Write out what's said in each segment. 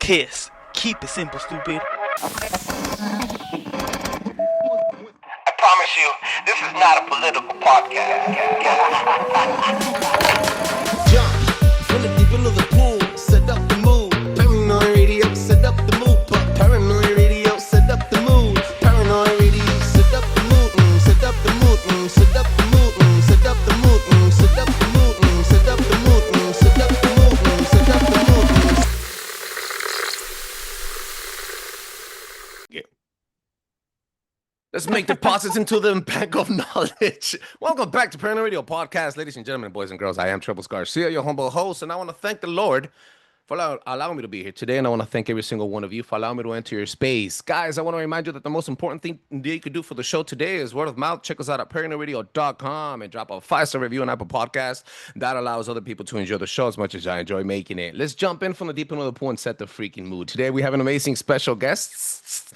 Kiss. Keep it simple, stupid. I promise you, this is not a political podcast. Jump, from the deep into the pool, set up the mood. Paranoi Radio, set up the mood. Paranoi Radio, set up the mood. Paranoi Radio, set up the mood. Set up the mood. Set up the mood. Set up the mood. Set up the mood. Set up the mood. Set up the mood. Set up the mood. Let's make deposits into the bank of knowledge. Welcome back to Paranoi Radio Podcast, ladies and gentlemen, boys and girls. I am Trebles Garcia, your humble host, and I want to thank the Lord for allowing me to be here today, and I want to thank every single one of you for allowing me to enter your space. Guys, I want to remind you that the most important thing that you could do for the show today is word of mouth. Check us out at paranoiradio.com and drop a 5-star review on Apple Podcasts. That allows other people to enjoy the show as much as I enjoy making it. Let's jump in from the deep end of the pool and set the freaking mood. Today, we have an amazing special guest.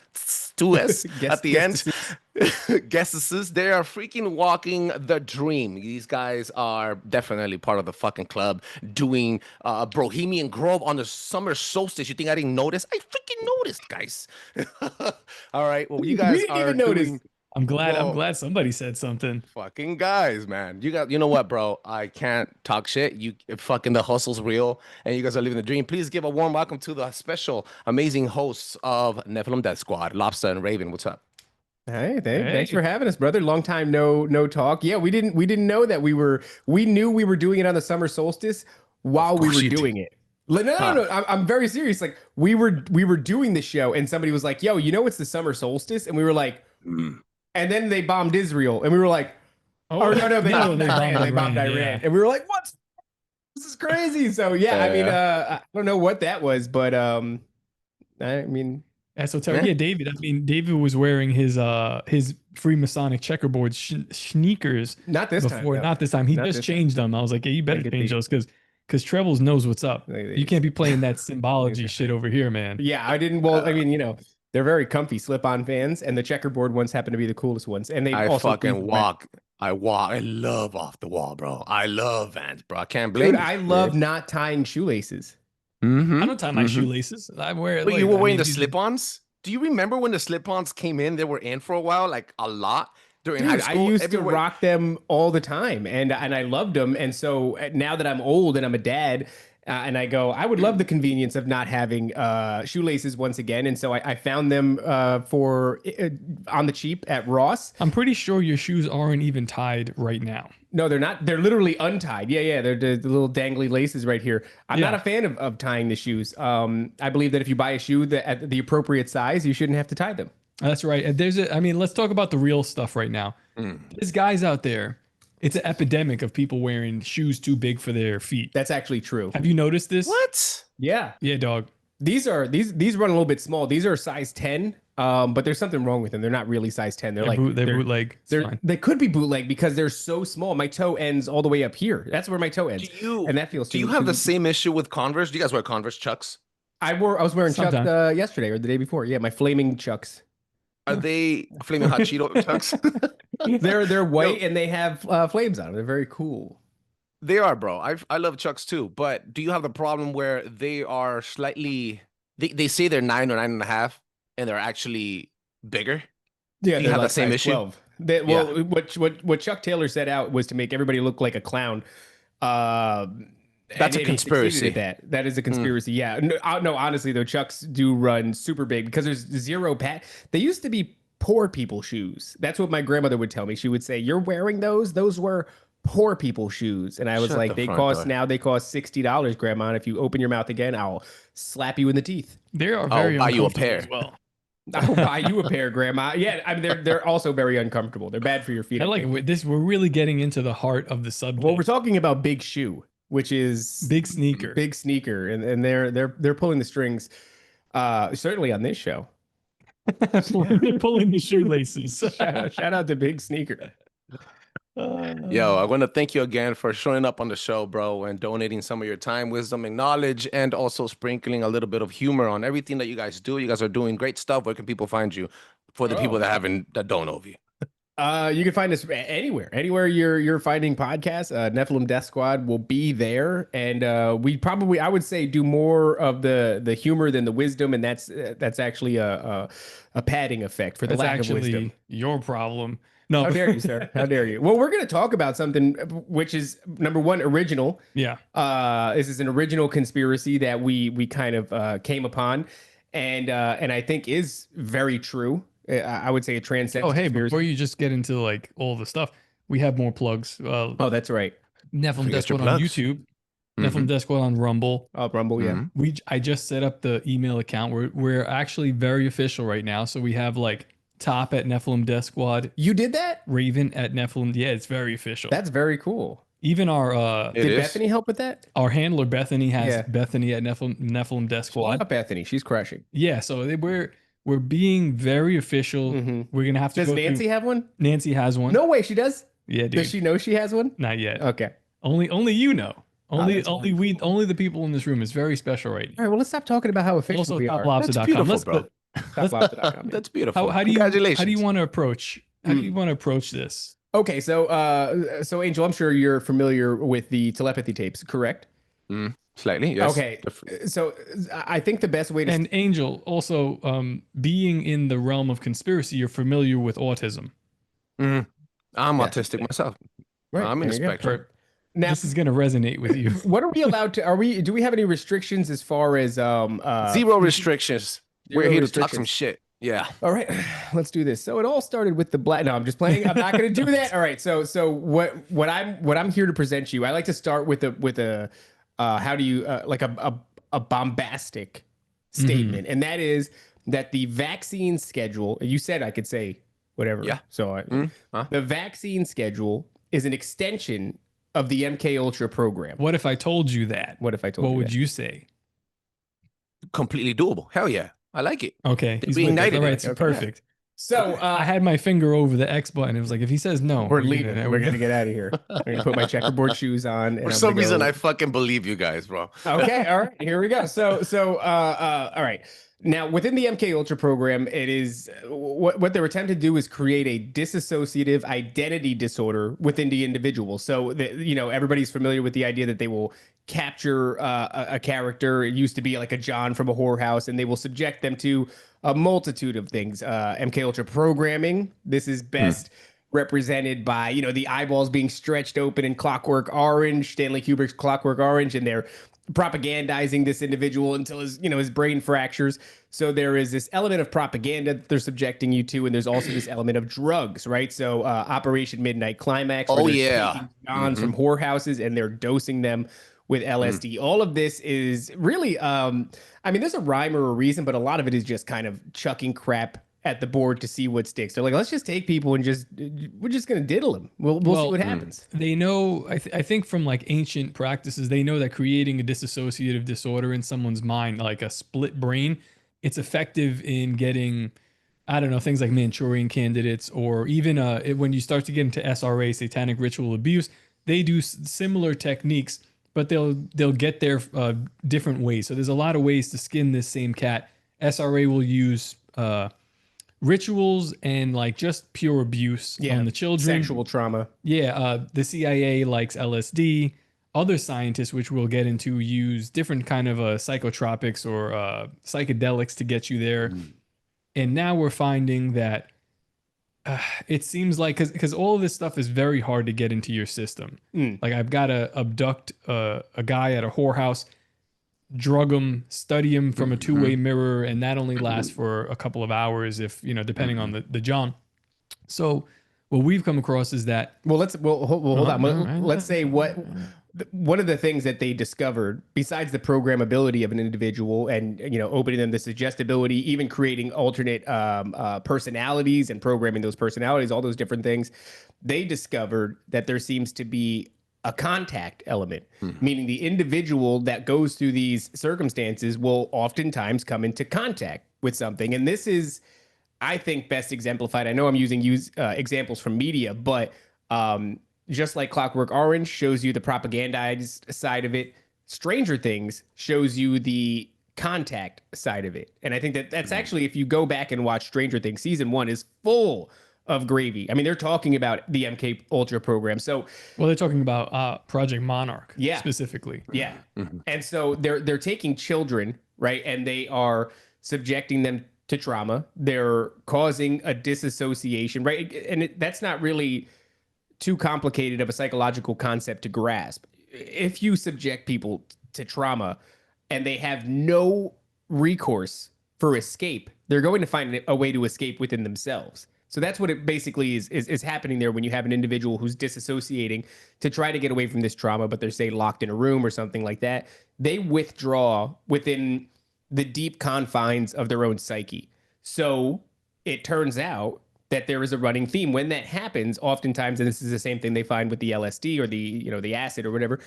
2S at the end. Guesses. They are freaking walking the dream. These guys are definitely part of the fucking club doing Bohemian Grove on the summer solstice. You think I didn't notice? I freaking noticed, guys. All right. Well, you guys are even notice. I'm glad somebody said something. Fucking guys, man. You know what, bro? I can't talk shit. You fucking the hustle's real and you guys are living the dream. Please give a warm welcome to the special, amazing hosts of Nephilim Death Squad, Lobster and Raven. What's up? Hey, thanks for having us, brother. Long time no talk. Yeah, we didn't know that we knew we were doing it on the summer solstice while we were doing it. No. I'm very serious. Like we were doing the show and somebody was like, "Yo, you know it's the summer solstice," and we were like. And then they bombed Israel, and we were like, they bombed Iran. Yeah. And we were like, what? This is crazy. So, I don't know what that was, but I mean. Esoteric. Yeah, David. I mean, David was wearing his Freemasonic checkerboard sneakers. Not this time. Not this time. He just changed them. I was like, yeah, you better change those because Trebles knows what's up. You can't be playing that symbology shit over here, man. Yeah, I didn't. Well, I mean, they're very comfy slip-on fans, and the checkerboard ones happen to be the coolest ones. And they also fucking walk. I love off the wall, bro. I love Vans, bro. I can't believe. Dude, I love not tying shoelaces. Mm-hmm. I don't tie my shoelaces. I wear. But you were wearing the slip-ons. Do you remember when the slip-ons came in? They were in for a while, like a lot during high school. I used to rock them all the time, and I loved them. And so now that I'm old and I'm a dad. And I go, I would love the convenience of not having shoelaces once again. And so I found them on the cheap at Ross. I'm pretty sure your shoes aren't even tied right now. No, they're not. They're literally untied. Yeah. They're the little dangly laces right here. I'm not a fan of tying the shoes. I believe that if you buy a shoe at the appropriate size, you shouldn't have to tie them. That's right. Let's talk about the real stuff right now. There's guys out there. It's an epidemic of people wearing shoes too big for their feet. That's actually true. Have you noticed this? What? Yeah. Yeah, dog. These run a little bit small. These are size 10. But there's something wrong with them. They're not really size 10. They're bootleg. They could be bootleg because they're so small. My toe ends all the way up here. That's where my toe ends. And that feels. Do you have the same issue with Converse? Do you guys wear Converse Chucks? I was wearing Chucks yesterday or the day before. Yeah, my flaming Chucks. Are they flaming hot Cheeto Chucks? They're white and they have flames on them. They're very cool. They are, bro. I love Chucks too. But do you have the problem where they are slightly? They say they're 9 or 9.5, and they're actually bigger. Yeah, you have the same issue. 12. What Chuck Taylor set out was to make everybody look like a clown. That's a conspiracy. That is a conspiracy. Yeah. No, honestly though, Chucks do run super big because there's zero They used to be poor people shoes. That's what my grandmother would tell me. She would say, "You're wearing those? Those were poor people shoes." And I was like, they cost $60, Grandma. And if you open your mouth again, I'll slap you in the teeth. They are very I'll buy you a pair as well. I'll buy you a pair, Grandma. Yeah, I mean they're also very uncomfortable. They're bad for your feet. I like this. We're really getting into the heart of the subject. Well, we're talking about big shoe, which is big sneaker, and they're pulling the strings. Certainly on this show. They're pulling the shoelaces. Shout out to Big Sneaker. Yo, I want to thank you again for showing up on the show, bro, and donating some of your time, wisdom, and knowledge, and also sprinkling a little bit of humor on everything that you guys do. You guys are doing great stuff. Where can people find you for the people that don't know of you? You can find us anywhere you're finding podcasts. Nephilim Death Squad will be there, and we probably, I would say, do more of the humor than the wisdom, and that's actually a padding effect for the lack of wisdom. Actually, your problem. No, How dare you, sir? How dare you? Well, we're going to talk about something which is number one, original. Yeah. This is an original conspiracy that we kind of came upon, and I think is very true. I would say it transcends. Oh, hey, conspiracy. before you just get into like all the stuff, we have more plugs. Oh, that's right. Nephilim Death Squad on plugs. YouTube, Nephilim Death Squad on Rumble. Oh, Rumble, yeah. I just set up the email account. We're actually very official right now. So we have like Top at Nephilim Death Squad, You did that? Raven at Nephilim. Yeah, it's very official. That's very cool. Even our It Did is. Bethany help with that? our handler Bethany has Yeah. Bethany at Nephilim Death Shout Squad. out Bethany. She's crushing. Yeah, so we're being very official. We're gonna have to Does go Nancy through, have one? Nancy has one. No way, she does. Yeah, dude. Does she know she has one? Not yet. Okay. Only you know. Only that's only the people in this room is very special right now. All right. Well, let's stop talking about how official Also, we are. toplobster.com. beautiful, Let's bro. Toplobster.com. That's beautiful. how do you Congratulations. how do you want to approach this? Okay, so Angel, I'm sure you're familiar with the telepathy tapes, correct? Slightly, yes. Okay, so I think the best way to And Angel, also being in the realm of conspiracy, you're familiar with autism. I'm autistic myself. Right, I'm in the there you go. spectrum. Now, This is gonna resonate with you. what are we allowed to? Do we have any restrictions as far as Zero restrictions. We're Zero here to talk restrictions. some shit. Yeah. All right, let's do this. So it all started with the black. No, I'm just playing. I'm not going to do that. All right. So what I'm here to present you. I like to start with a how do you like a bombastic statement, and that is that the vaccine schedule. You said I could say whatever. Yeah. So the vaccine schedule is an extension of the MK Ultra program. What if I told you that? What if I told What you would that? you say? Completely doable. Hell yeah. I like it. Okay, They he's with us. reignited All it. right, so Okay. perfect. So I had my finger over the X button. It was like, if he says no, we're leaving. We're gonna get out of here. I'm gonna put my checkerboard shoes on. And For I'm some gonna reason, go- I fucking believe you guys, bro. Okay, all right, here we go. All right. Now, within the MK Ultra program, it is what they're attempting to do is create a dissociative identity disorder within the individual. So, everybody's familiar with the idea that they will capture a character. It used to be like a John from a whorehouse, and they will subject them to a multitude of things. MK Ultra programming. This is best represented by the eyeballs being stretched open in Clockwork Orange, Stanley Kubrick's Clockwork Orange, and they're propagandizing this individual until his brain fractures. So there is this element of propaganda that they're subjecting you to, and there's also this element of drugs, right? So Operation Midnight Climax. where Oh, they're yeah. taking Johns from whorehouses and they're dosing them with LSD. All of this is really, there's a rhyme or a reason, but a lot of it is just kind of chucking crap at the board to see what sticks. They're like, let's just take people and we're just going to diddle them. We'll see what happens. They know, I think from like ancient practices, they know that creating a dissociative disorder in someone's mind, like a split brain, it's effective in getting, I don't know, things like Manchurian candidates, or even when you start to get into SRA, satanic ritual abuse, they do similar techniques, but they'll get there different ways. So there's a lot of ways to skin this same cat. SRA will use rituals and like just pure abuse on the children. Sexual trauma. Yeah, the CIA likes LSD. Other scientists, which we'll get into, use different kind of psychotropics or psychedelics to get you there. And now we're finding that it seems like, because all of this stuff is very hard to get into your system. Like I've got to abduct a guy at a whorehouse, drug him, study him from a two-way mirror, and that only lasts for a couple of hours, if depending on the John. So what we've come across is that Hold on. Let's say one of the things that they discovered, besides the programmability of an individual and opening them to suggestibility, even creating alternate personalities and programming those personalities, all those different things, they discovered that there seems to be a contact element, meaning the individual that goes through these circumstances will oftentimes come into contact with something. And this is, I think, best exemplified. I know I'm using examples from media, but just like Clockwork Orange shows you the propagandized side of it, Stranger Things shows you the contact side of it. And I think that's actually, if you go back and watch Stranger Things, season 1 is full of gravy. I mean, they're talking about the MK Ultra program. So, well, they're talking about Project Monarch, yeah, specifically. Yeah, and so they're taking children, right, and they are subjecting them to trauma. They're causing a disassociation, right, and that's not really too complicated of a psychological concept to grasp. If you subject people to trauma and they have no recourse for escape, they're going to find a way to escape within themselves. So that's what it basically is happening there when you have an individual who's disassociating to try to get away from this trauma, but they're, say, locked in a room or something like that. They withdraw within the deep confines of their own psyche. So it turns out that there is a running theme. When that happens, oftentimes, and this is the same thing they find with the LSD or the acid or whatever,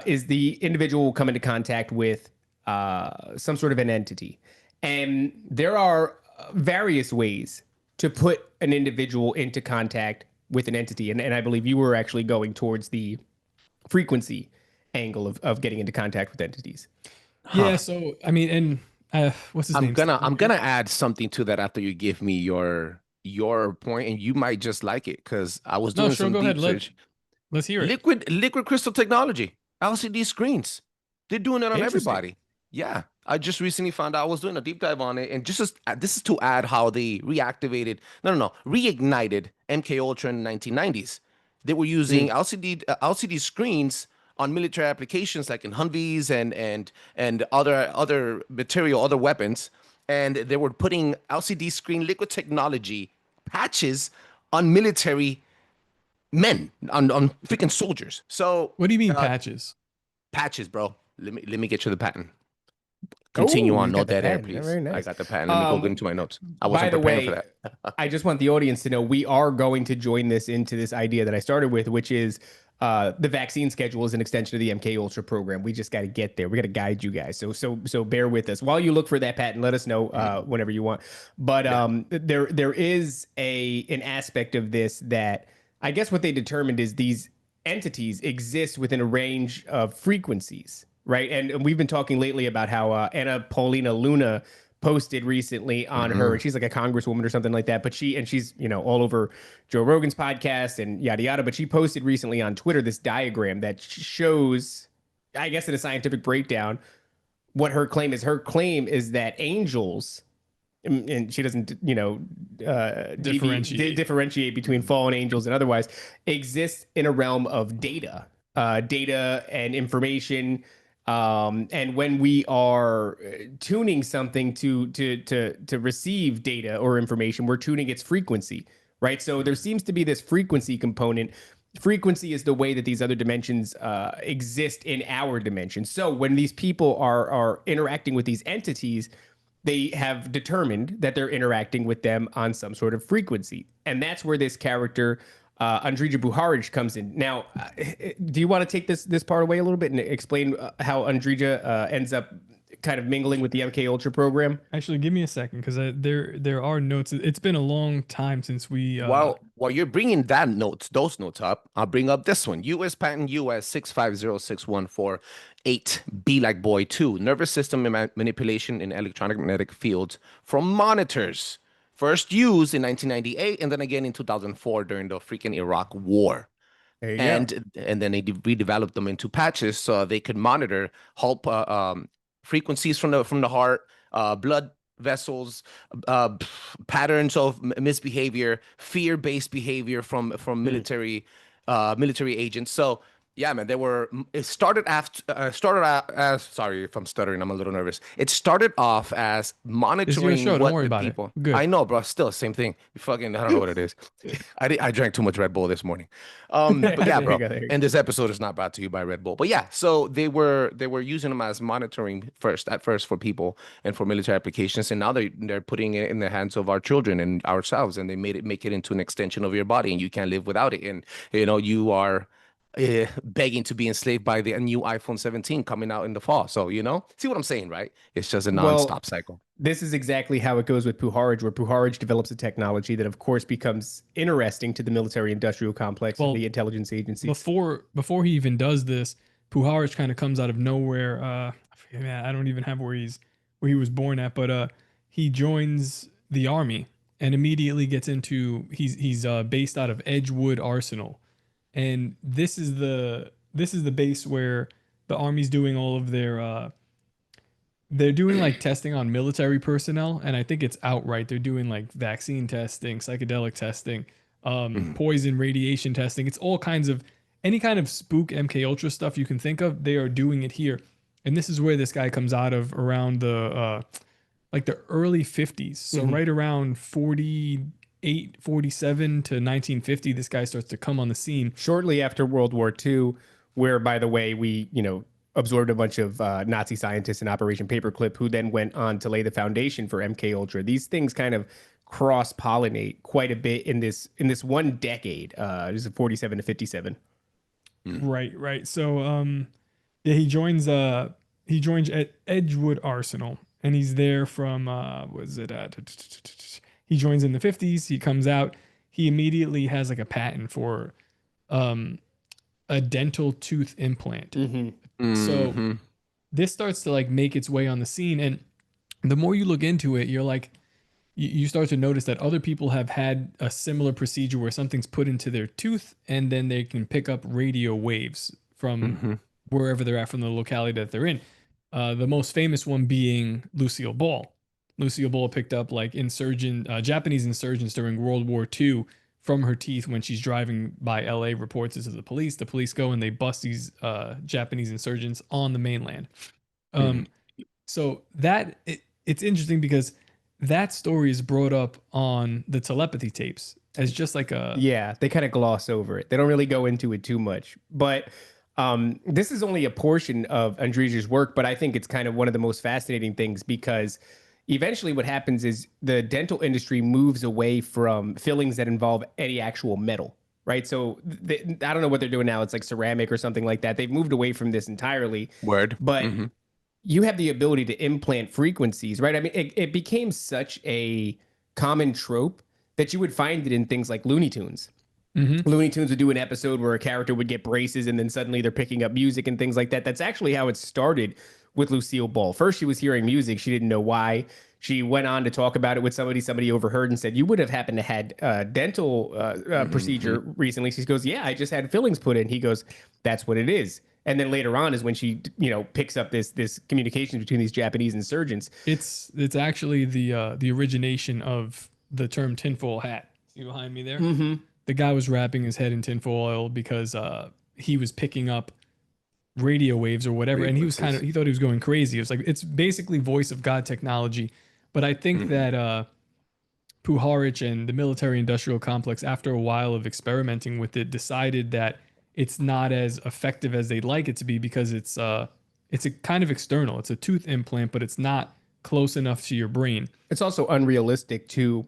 is the individual will come into contact with some sort of an entity. And there are various ways to put an individual into contact with an entity. And I believe you were actually going towards the frequency angle of getting into contact with entities. Yeah. So, I mean, and what's his name? I'm gonna add something to that after you give me your point, and you might just like it because I was doing some deep search. Let's hear it. Liquid crystal technology, LCD screens. They're doing it on everybody. Yeah, I just recently found out. I was doing a deep dive on it, and just this is to add how they reignited MK Ultra in the 1990s. They were using LCD screens on military applications like in Humvees and other material, other weapons, and they were putting LCD screen liquid technology patches on military men, on freaking soldiers. So what do you mean patches? Patches, bro. Let me get you the patent. Continue on. No dead air, please. Very nice. I got the patent. Let me go into my notes. I wasn't prepared for that. I just want the audience to know we are going to join this into this idea that I started with, which is the vaccine schedule is an extension of the MK Ultra program. We just got to get there. We got to guide you guys. So bear with us while you look for that patent. Let us know whenever you want. But there is an aspect of this that I guess what they determined is these entities exist within a range of frequencies. Right. And we've been talking lately about how Anna Paulina Luna posted recently on her, and she's like a congresswoman or something like that. But she's, all over Joe Rogan's podcast and yada, yada. But she posted recently on Twitter this diagram that shows, I guess, in a scientific breakdown, what her claim is. Her claim is that angels, and she doesn't, differentiate between fallen angels and otherwise, exist in a realm of data and information. And when we are tuning something to receive data or information, we're tuning its frequency, right? So there seems to be this frequency component. Frequency is the way that these other dimensions exist in our dimension. So when these people are interacting with these entities, they have determined that they're interacting with them on some sort of frequency. And that's where this character Andrija Buharij comes in. Now, do you want to take this part away a little bit and explain how Andrija ends up kind of mingling with the MK Ultra program? Actually, give me a second, because there are notes. It's been a long time since we. While you're bringing those notes up, I'll bring up this one: U.S. Patent US 6506148 B like boy 2, nervous system manipulation in electronic magnetic fields from monitors. First used in 1998 and then again in 2004 during the freaking Iraq War. And then they redeveloped them into patches so they could monitor frequencies from the heart, blood vessels, patterns of misbehavior, fear-based behavior from military agents. So yeah, man, it started as, sorry if I'm stuttering, I'm a little nervous. It started off as monitoring what don't worry the about people. It. Good. I know, bro, still same thing. I don't know what it is. I drank too much Red Bull this morning. But yeah, bro. And this episode is not brought to you by Red Bull. But yeah, so they were using them as monitoring at first for people and for military applications, and now they're putting it in the hands of our children and ourselves, and they make it into an extension of your body, and you can't live without it. And you are begging to be enslaved by the new iPhone 17 coming out in the fall. So, see what I'm saying, right? It's just a non-stop cycle. This is exactly how it goes with Puharij, where Puharij develops a technology that, of course, becomes interesting to the military-industrial complex and the intelligence agencies. Before he even does this, Puharij kind of comes out of nowhere. I don't even have where he was born at, but he joins the army and immediately gets into he's based out of Edgewood Arsenal, and this is the base where the Army's doing all of their they're doing like testing on military personnel, and I think it's outright. They're doing like vaccine testing, psychedelic testing, poison radiation testing. It's all kinds of any kind of spook MK Ultra stuff you can think of. They are doing it here, and this is where this guy comes out of around the like the early 50s. So right around 48, 47 to 1950, this guy starts to come on the scene. Shortly after World War II, where, by the way, we, absorbed a bunch of Nazi scientists in Operation Paperclip, who then went on to lay the foundation for MK Ultra. These things kind of cross-pollinate quite a bit in this one decade. This is 47 to 57. Right. So yeah, he joins at Edgewood Arsenal, and he's there from he joins in the 50s. He comes out. He immediately has like a patent for a dental tooth implant. So this starts to like make its way on the scene, and the more you look into it, you're like, you start to notice that other people have had a similar procedure where something's put into their tooth, and then they can pick up radio waves from wherever they're at, from the locality that they're in. The most famous one being Lucille Ball. Lucille Ball picked up like Japanese insurgents during World War II from her teeth when she's driving by LA, reports it to the police. The police go and they bust these Japanese insurgents on the mainland. So it's interesting because that story is brought up on the telepathy tapes as just like they kind of gloss over it. They don't really go into it too much, but this is only a portion of Andreja's work, but I think it's kind of one of the most fascinating things, because eventually what happens is the dental industry moves away from fillings that involve any actual metal, right? So I don't know what they're doing now. It's like ceramic or something like that. They've moved away from this entirely. But you have the ability to implant frequencies, right? I mean, it became such a common trope that you would find it in things like Looney Tunes. Looney Tunes would do an episode where a character would get braces and then suddenly they're picking up music and things like that. That's actually how it started with Lucille Ball. First, she was hearing music. She didn't know why. She went on to talk about it with somebody overheard and said, "You would have happened to had a dental procedure recently." She goes, "Yeah, I just had fillings put in." He goes, "That's what it is." And then later on is when she, picks up this communication between these Japanese insurgents. It's actually the origination of the term tinfoil hat. See behind me there? The guy was wrapping his head in tinfoil oil because he was picking up radio waves or whatever, and he thought he was going crazy. It was like, it's basically voice of God technology. But I think that Puharich and the military industrial complex, after a while of experimenting with it, decided that it's not as effective as they'd like it to be, because it's a kind of external. It's a tooth implant, but it's not close enough to your brain. It's also unrealistic to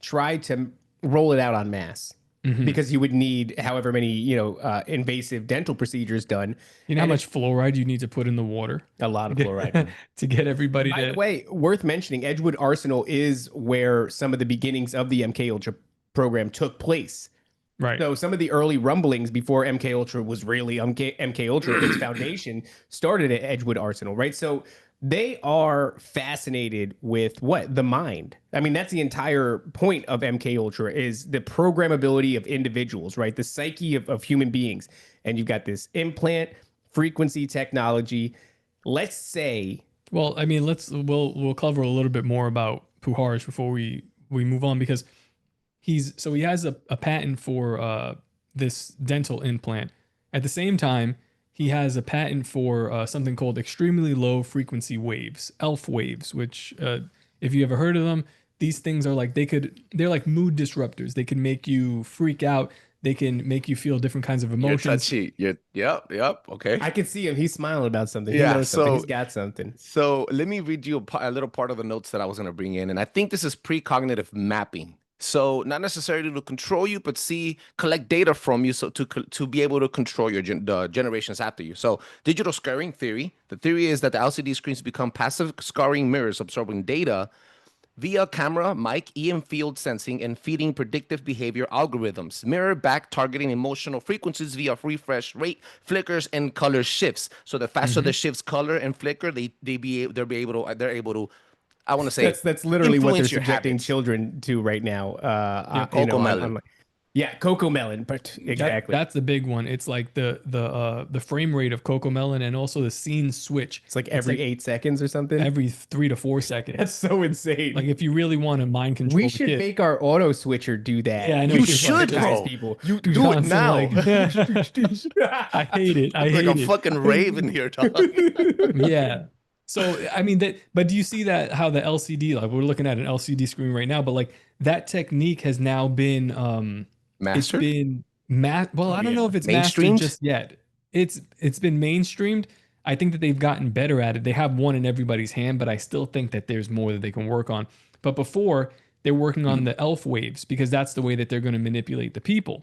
try to roll it out en masse. Because you would need however many, invasive dental procedures done. You know how much fluoride you need to put in the water? A lot of fluoride. To get everybody By the way, worth mentioning, Edgewood Arsenal is where some of the beginnings of the MK Ultra program took place. Right. So some of the early rumblings before MK Ultra was really MK Ultra, its foundation started at Edgewood Arsenal, right? So they are fascinated with the mind. I mean, that's the entire point of MK Ultra, is the programmability of individuals, right? The psyche of human beings. And you've got this implant frequency technology. Let's say, well, I mean, we'll cover a little bit more about Puharich before we move on, because he has a patent for this dental implant. At the same time, he has a patent for something called extremely low frequency waves, ELF waves, which if you ever heard of them, these things are like, they're like mood disruptors. They can make you freak out. They can make you feel different kinds of emotions. You're touchy. Yep. Okay. I can see him. He's smiling about something. Yeah, he knows something. He's got something. So let me read you a little part of the notes that I was going to bring in. And I think this is precognitive mapping. So not necessarily to control you, but collect data from you, so to be able to control the generations after you. So digital scarring theory. The theory is that the LCD screens become passive scarring mirrors absorbing data via camera, mic, EM field sensing, and feeding predictive behavior algorithms. Mirror back targeting emotional frequencies via refresh rate, flickers, and color shifts. So the faster the shifts color and flicker, they're able to I want to say That's literally what they're influence your subjecting habits. children to right now. Yeah, Coco Melon. Yeah, Coco Melon, but exactly. That's the big one. It's like the frame rate of Coco Melon and also the scene switch. It's like every 8 seconds or something. Every 3 to 4 seconds. That's so insane. Like if you really want to mind control, we should make our auto switcher do that. Yeah, I know. You should, bro. People. You do it now. Like, I hate it. I hate like a it. fucking raven here, dog. Yeah. So I mean that, but do you see that how the LCD, like we're looking at an LCD screen right now, but like that technique has now been Mastered? It's been well, I don't know if it's Mainstreamed? mastered just yet. It's been mainstreamed. I think that they've gotten better at it. They have one in everybody's hand, but I still think that there's more that they can work on. But before, they're working on the elf waves because that's the way that they're going to manipulate the people.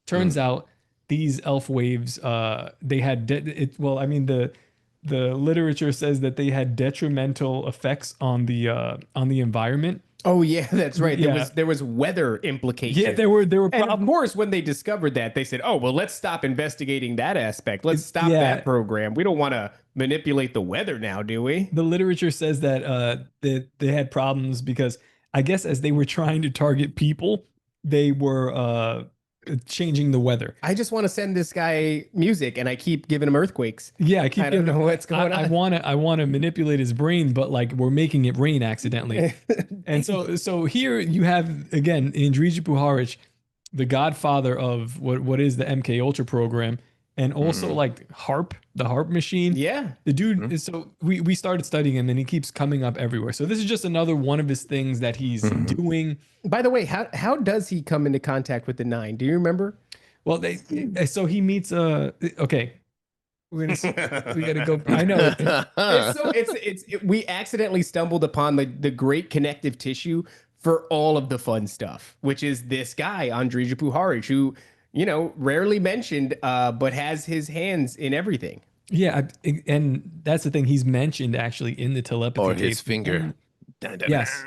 Turns out these elf waves, they had well, I mean the literature says that they had detrimental effects on the environment. Oh yeah, that's right. Yeah. There was weather implications. Yeah, there were And problems. of course, when they discovered that, they said, "Oh well, let's stop investigating that aspect. Let's stop Yeah. that program. We don't want to manipulate the weather now, do we?" The literature says that they had problems because I guess as they were trying to target people, they were changing the weather. I just want to send this guy music, and I keep giving him earthquakes. Yeah, I don't know what's going I on. I want to manipulate his brain, but like we're making it rain accidentally. And so here you have again Indrija Puharic, the godfather of what is the MK Ultra program, and also like the HARP machine. Yeah. The dude is so we started studying him and he keeps coming up everywhere. So this is just another one of his things that he's doing. By the way, how does he come into contact with the Nine? Do you remember? Well, so he meets okay. We gotta go. I know. We accidentally stumbled upon the great connective tissue for all of the fun stuff, which is this guy, Andrija Puharic, who, rarely mentioned, but has his hands in everything. Yeah, and that's the thing. He's mentioned actually in the telepathy. Or his tapes. finger. Yes.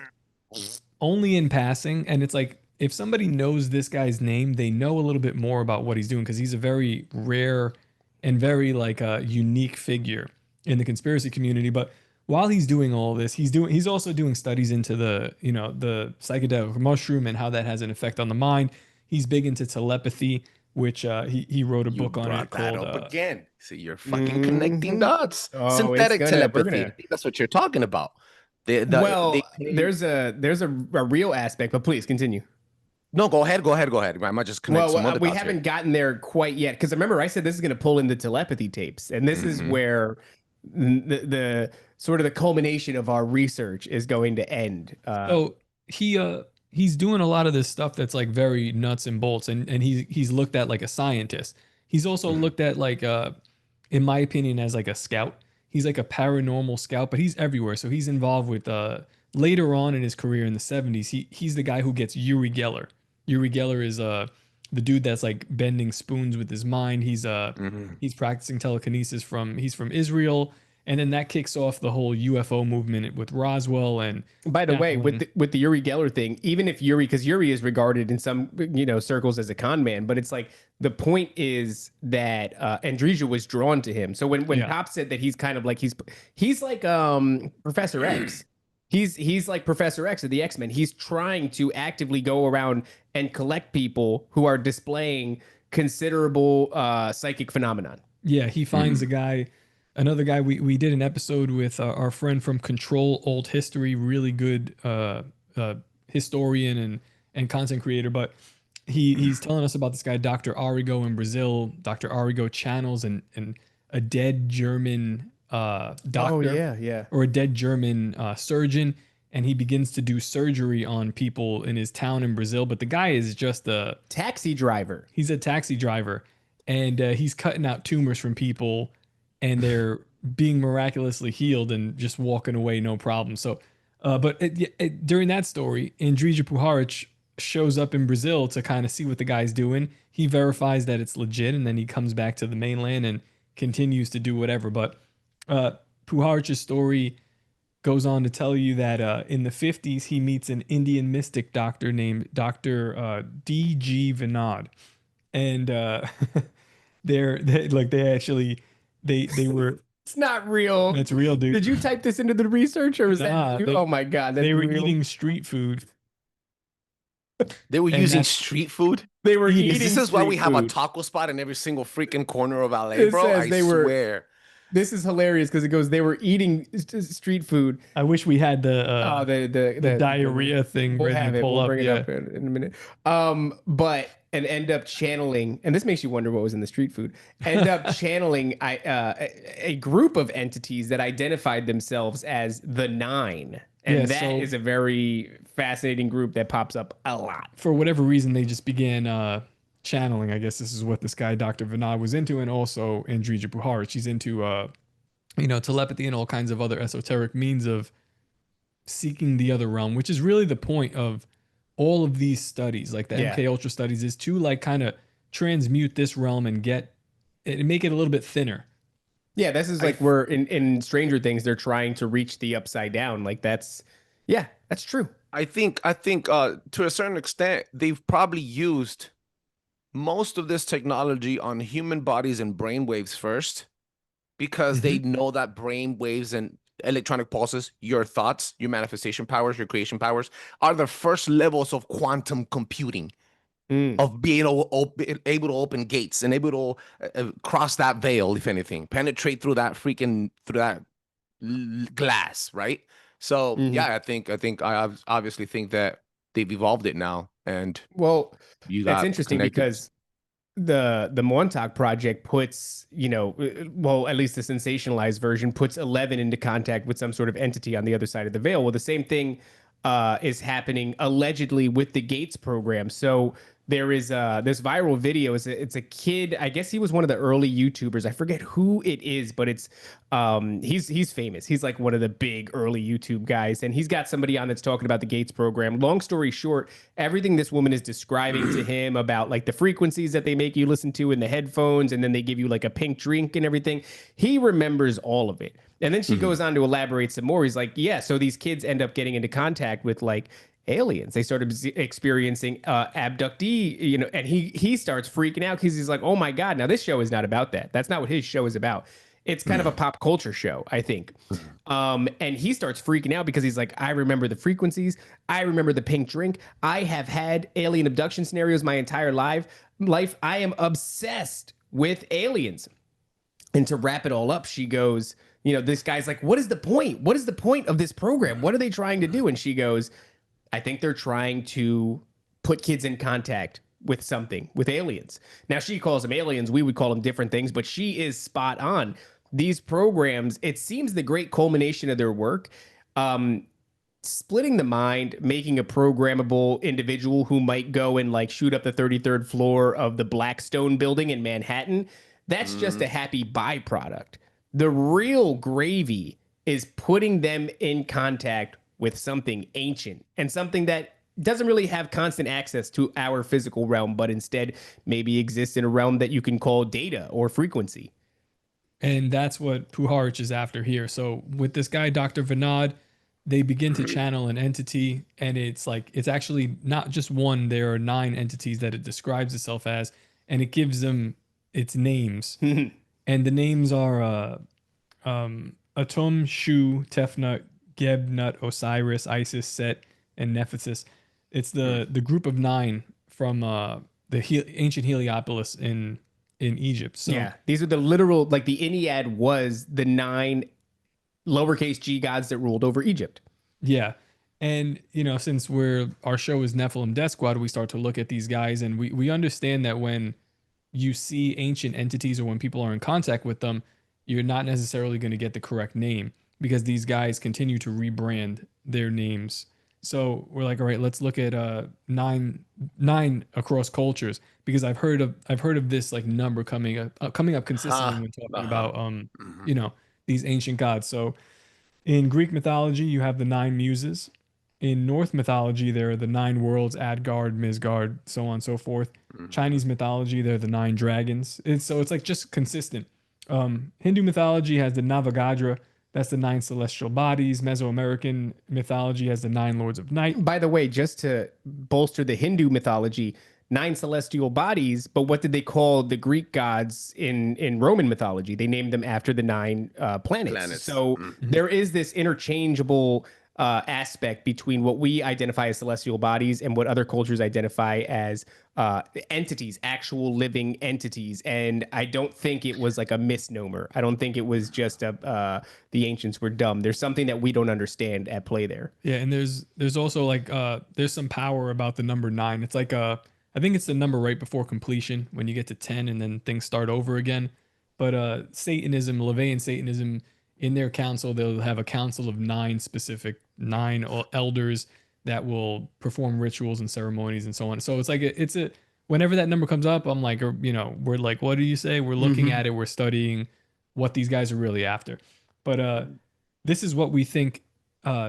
Only in passing. And it's like, if somebody knows this guy's name, they know a little bit more about what he's doing because he's a very rare and very like a unique figure in the conspiracy community. But while he's doing all this, he's also doing studies into the psychedelic mushroom and how that has an effect on the mind. He's big into telepathy, which he wrote a book on it called again. See, you're fucking connecting dots. Oh, Synthetic it's gonna- we're telepathy. gonna- I think that's what you're talking about. There's a real aspect, but please continue. No, go ahead. I might just connect some other we dots haven't here. gotten there quite yet because remember I said this is going to pull in the telepathy tapes, and this is where the sort of the culmination of our research is going to end. So he's doing a lot of this stuff that's like very nuts and bolts, and he's looked at like a scientist. He's also looked at like in my opinion as like a scout. He's like a paranormal scout, but he's everywhere. So he's involved with later on in his career in the 70s. He's the guy who gets Uri Geller. Uri Geller is the dude that's like bending spoons with his mind. He's practicing telekinesis he's from Israel. And then that kicks off the whole UFO movement with Roswell. And by the way, with the Uri Geller thing, even if because Uri is regarded in some circles as a con man, but it's like the point is that Andrija was drawn to him. So when Pop said that he's kind of like he's like Professor X. He's like Professor X of the X-Men. He's trying to actively go around and collect people who are displaying considerable psychic phenomenon. Yeah, he finds another guy. We did an episode with our friend from Control Old History, really good historian and content creator. But he's telling us about this guy, Dr. Arrigo in Brazil. Dr. Arrigo channels and a dead German doctor or a dead German surgeon, and he begins to do surgery on people in his town in Brazil. But the guy is just a taxi driver. He's a taxi driver, and he's cutting out tumors from people, and they're being miraculously healed and just walking away no problem. So, but during that story, Indrija Puharic shows up in Brazil to kind of see what the guy's doing. He verifies that it's legit, and then he comes back to the mainland and continues to do whatever. But Puharic's story goes on to tell you that in the 50s, he meets an Indian mystic doctor named Dr. D.G. Vinod. And they were It's not real. That's real, dude. Did you type this into the research or was Nah, that? Oh my God. That's they were real. eating street food. They were And using that's- street food. They were eating. This is why we street have a food. taco spot in every single freaking corner of LA, It bro. says I they were- swear. This is hilarious because it goes, they were eating street food. I wish we had the The diarrhea thing We'll ready have to it. pull We'll up. bring it Yeah. up in a minute. But and end up channeling, and this makes you wonder what was in the street food. End up channeling a group of entities that identified themselves as the Nine, and Yeah, that so- is a very fascinating group that pops up a lot. For whatever reason, they just began channeling. I guess this is what this guy, Dr. Vinod, was into, and also Andrija Puharich. She's into, telepathy and all kinds of other esoteric means of seeking the other realm, which is really the point of all of these studies, like the Yeah. MK Ultra studies, is to like kind of transmute this realm and make it a little bit thinner. Yeah, this is like we're in Stranger Things. They're trying to reach the upside down. Like that's true. I think to a certain extent, they've probably used most of this technology on human bodies and brain waves first, because they know that brain waves and electronic pulses, your thoughts, your manifestation powers, your creation powers, are the first levels of quantum computing, of being able to open gates and able to cross that veil, if anything, penetrate through that glass, right? So yeah, I obviously think that they've evolved it now, and Well, you that's got interesting connected. because the Montauk Project puts, at least the sensationalized version puts 11 into contact with some sort of entity on the other side of the veil. Well, the same thing is happening allegedly with the Gates program. So there is this viral video. It's a kid. I guess he was one of the early YouTubers. I forget who it is, but it's he's famous. He's like one of the big early YouTube guys, and he's got somebody on that's talking about the Gates program. Long story short, everything this woman is describing to him about like the frequencies that they make you listen to in the headphones, and then they give you like a pink drink and everything. He remembers all of it. And then she goes on to elaborate some more. He's like, yeah, so these kids end up getting into contact with like aliens. They started experiencing abductee, and he starts freaking out because he's like, oh my God, now this show is not about that. That's not what his show is about. It's kind of a pop culture show, I think. And he starts freaking out because he's like, I remember the frequencies. I remember the pink drink. I have had alien abduction scenarios my entire life. I am obsessed with aliens. And to wrap it all up, she goes, this guy's like, what is the point? What is the point of this program? What are they trying to do? And she goes, I think they're trying to put kids in contact with something, with aliens. Now, she calls them aliens. We would call them different things, but she is spot on. These programs, it seems the great culmination of their work, splitting the mind, making a programmable individual who might go and like shoot up the 33rd floor of the Blackstone building in Manhattan. That's just a happy byproduct. The real gravy is putting them in contact with something ancient and something that doesn't really have constant access to our physical realm, but instead maybe exists in a realm that you can call data or frequency. And that's what Puharich is after here. So with this guy, Dr. Vinod, they begin to channel an entity, and it's actually not just one. There are 9 entities that it describes itself as, and it gives them its names. And the names are Atum, Shu, Tefnut, Gebnut, Osiris, Isis, Set, and Nephisis. It's the group of 9 from the ancient Heliopolis in Egypt. So yeah, these are the literal, like the Ennead was the 9 lowercase g gods that ruled over Egypt. Yeah. And, since our show is Nephilim Death Squad, we start to look at these guys, and we understand that when you see ancient entities or when people are in contact with them, you're not necessarily going to get the correct name, because these guys continue to rebrand their names. So we're like, all right, let's look at nine across cultures, because I've heard of this like number coming up consistently when talking about these ancient gods. So in Greek mythology, you have the 9 muses. In Norse mythology, there are the 9 worlds: Asgard, Midgard, so on and so forth. Chinese mythology, there are the 9 dragons. It's like just consistent. Hindu mythology has the Navagadra. That's the 9 celestial bodies. Mesoamerican mythology has the 9 lords of night. By the way, just to bolster the Hindu mythology, 9 celestial bodies, but what did they call the Greek gods in Roman mythology? They named them after the 9 planets. So there is this interchangeable aspect between what we identify as celestial bodies and what other cultures identify as entities, actual living entities. And I don't think it was like a misnomer. I don't think it was just the ancients were dumb. There's something that we don't understand at play there. Yeah, and there's also like there's some power about the number 9. It's like I think it's the number right before completion when you get to 10 and then things start over again. But Satanism, LaVeyan Satanism, in their council, they'll have a council of 9 specific 9 elders that will perform rituals and ceremonies and so on. So it's like it's a whenever that number comes up, I'm like, we're like, what do you say? We're looking at it, we're studying what these guys are really after. But this is what we think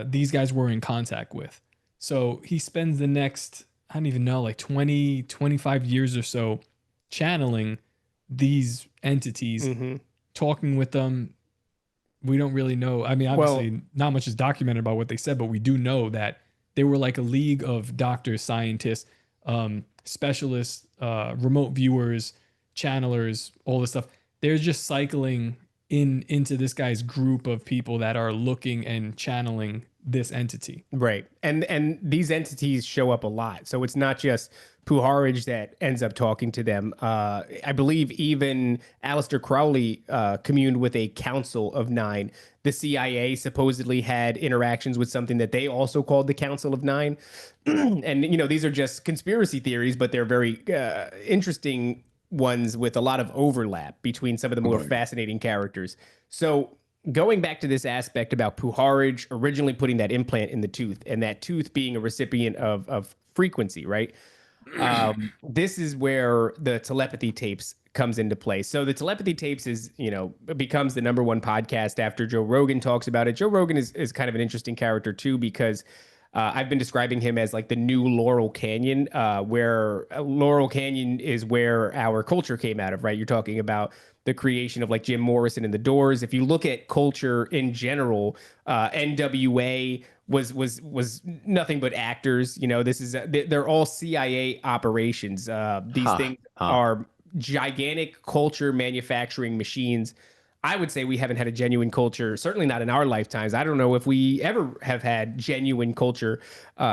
these guys were in contact with. So he spends the next, I don't even know, like 20, 25 years or so channeling these entities, talking with them. We don't really know. I mean, obviously, not much is documented about what they said, but we do know that they were like a league of doctors, scientists, specialists, remote viewers, channelers, all this stuff. They're just cycling into this guy's group of people that are looking and channeling this entity. Right. And these entities show up a lot. So it's not just Puharij that ends up talking to them. I believe even Aleister Crowley communed with a council of 9. The CIA supposedly had interactions with something that they also called the Council of 9. And, these are just conspiracy theories, but they're very interesting ones with a lot of overlap between some of the more fascinating characters. So going back to this aspect about Puharij originally putting that implant in the tooth and that tooth being a recipient of frequency, right? This is where the telepathy tapes comes into play. So the telepathy tapes is, becomes the #1 podcast after Joe Rogan talks about it. Joe Rogan is kind of an interesting character too, because I've been describing him as like the new Laurel Canyon, where Laurel Canyon is where our culture came out of, right? You're talking about the creation of like Jim Morrison and the Doors. If you look at culture in general, NWA was nothing but actors. They're all CIA operations. These things are gigantic culture manufacturing machines. I would say we haven't had a genuine culture, certainly not in our lifetimes. I don't know if we ever have had genuine culture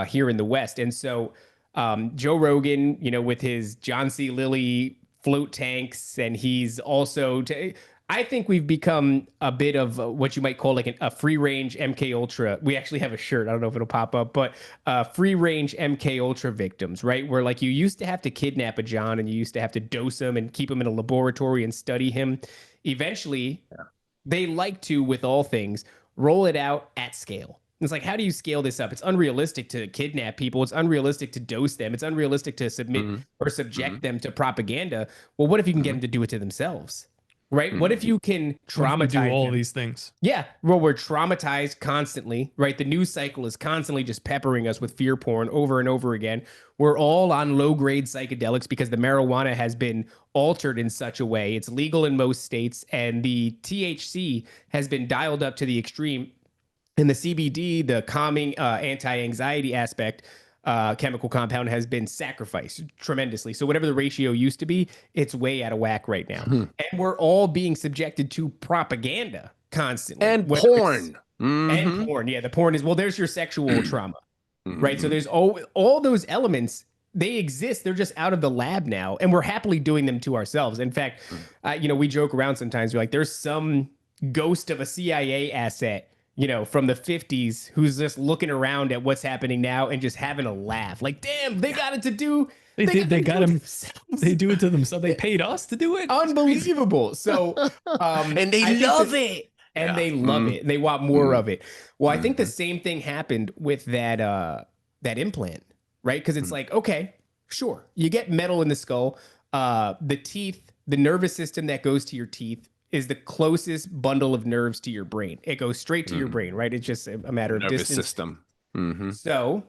here in the West. And so Joe Rogan, with his John C. Lilly float tanks, and he's also I think we've become a bit of what you might call like a free range MK Ultra. We actually have a shirt. I don't know if it'll pop up, but free range MK Ultra victims, right? Where like you used to have to kidnap a John and you used to have to dose him and keep him in a laboratory and study him. Eventually, they like to, with all things, roll it out at scale. It's like, how do you scale this up? It's unrealistic to kidnap people. It's unrealistic to dose them. It's unrealistic to submit or subject them to propaganda. Well, what if you can get them to do it to themselves? Right? What if you can traumatize do all them? these things? Yeah. Well, we're traumatized constantly, right? The news cycle is constantly just peppering us with fear porn over and over again. We're all on low-grade psychedelics because the marijuana has been altered in such a way. It's legal in most states, and the THC has been dialed up to the extreme. And the CBD, the calming, anti-anxiety aspect, chemical compound has been sacrificed tremendously. So whatever the ratio used to be, it's way out of whack right now. And we're all being subjected to propaganda constantly. And porn. And porn. Yeah, the porn is, well, there's your sexual trauma, right? So there's all those elements. They exist. They're just out of the lab now. And we're happily doing them to ourselves. In fact, we joke around sometimes. We're like, there's some ghost of a CIA asset from the 50s who's just looking around at what's happening now and just having a laugh. Like, damn, they got it to do. They got him. They do it to themselves. They paid us to do it. Unbelievable. So, and they love it. And they love it. And they want more of it. Well, I think the same thing happened with that implant, right? Because it's like, okay, sure, you get metal in the skull. The teeth, the nervous system that goes to your teeth is the closest bundle of nerves to your brain. It goes straight to your brain, right? It's just a matter of nervous distance. System. So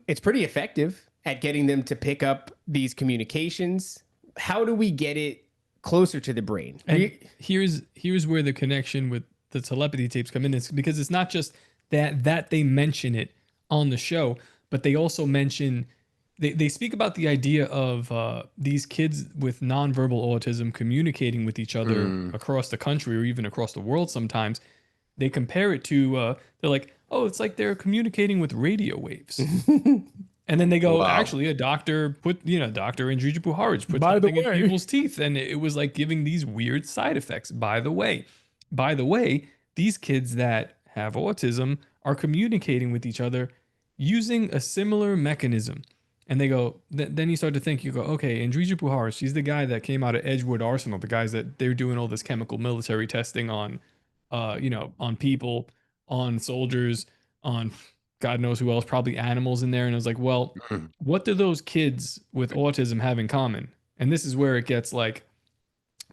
it's pretty effective at getting them to pick up these communications. How do we get it closer to the brain? And here's where the connection with the telepathy tapes come in. It's because it's not just that they mention it on the show, but they also mention they speak about the idea of these kids with nonverbal autism communicating with each other across the country or even across the world sometimes. They compare it to, they're like, oh, it's like they're communicating with radio waves. And then they go, actually, a doctor put, Dr. Indrija Puharich put something in people's teeth. And it was like giving these weird side effects. By the way, these kids that have autism are communicating with each other using a similar mechanism. And they go, then you start to think, you go, okay, Indrija Puharich, she's the guy that came out of Edgewood Arsenal, the guys that they're doing all this chemical military testing on, on people, on soldiers, on God knows who else, probably animals in there. And I was like, well, what do those kids with autism have in common? And this is where it gets like,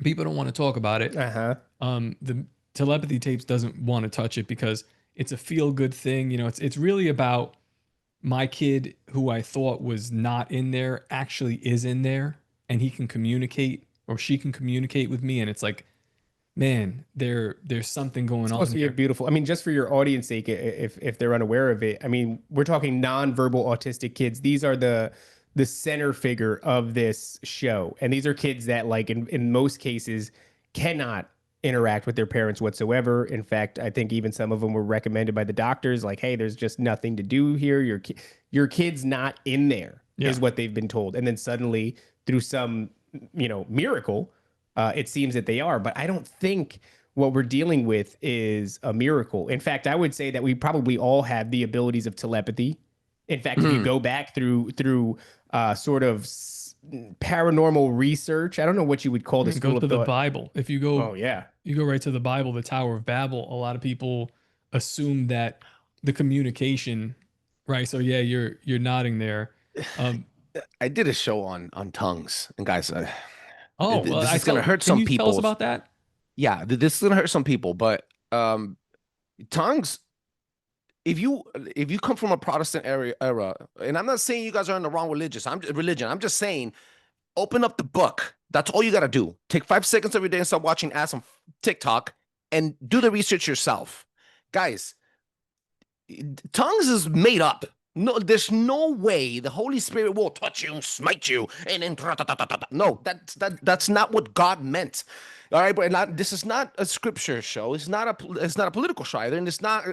people don't want to talk about it. The telepathy tapes doesn't want to touch it because it's a feel good thing. It's really about my kid who I thought was not in there actually is in there, and he can communicate or she can communicate with me. And it's like, man, there's something going on. It's supposed to be beautiful. I mean, just for your audience sake, if they're unaware of it, I mean, we're talking nonverbal autistic kids. These are the center figure of this show. And these are kids that, like, in most cases cannot interact with their parents whatsoever. In fact, I think even some of them were recommended by the doctors, like, hey, there's just nothing to do here. Your kid's not in there, is what they've been told. And then suddenly, through some, miracle, it seems that they are. But I don't think what we're dealing with is a miracle. In fact, I would say that we probably all have the abilities of telepathy. In fact, if you go back through sort of paranormal research, I don't know what you would call the school of thought. Go to the Bible. If you go, you go right to the Bible, the Tower of Babel. A lot of people assume that the communication, right? So yeah, you're nodding there. I did a show on tongues, and guys, this is going to hurt some people. Tell us about that. Yeah, this is going to hurt some people, but tongues. If you come from a Protestant era, and I'm not saying you guys are in the wrong religion. I'm just saying, open up the book. That's all you got to do. Take 5 seconds of your day and start watching ads on TikTok and do the research yourself. Guys, tongues is made up. No, there's no way the Holy Spirit will touch you and smite you and then no, that's not what God meant. All right, but this is not a scripture show. It's not a political show either, and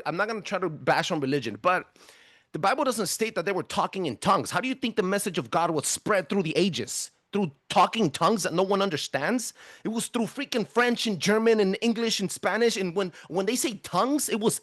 I'm not going to try to bash on religion, but the Bible doesn't state that they were talking in tongues. How do you think the message of God was spread through the ages? Through talking tongues that no one understands? It was through freaking French and German and English and Spanish. And when they say tongues, it was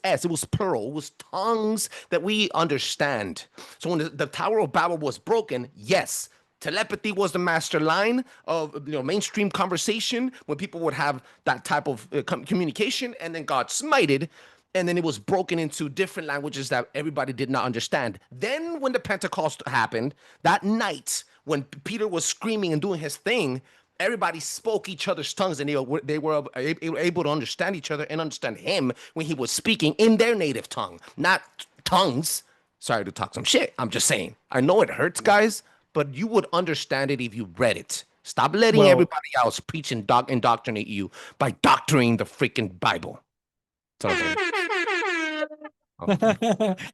plural. It was tongues that we understand. So when the Tower of Babel was broken, yes, telepathy was the master line of mainstream conversation when people would have that type of communication, and then God smited, and then it was broken into different languages that everybody did not understand. Then when the Pentecost happened, that night when Peter was screaming and doing his thing, everybody spoke each other's tongues, and they were able to understand each other and understand him when he was speaking in their native tongue, not tongues. Sorry to talk some shit. I'm just saying. I know it hurts, guys, but you would understand it if you read it. Stop letting everybody else preach and indoctrinate you by doctoring the freaking Bible.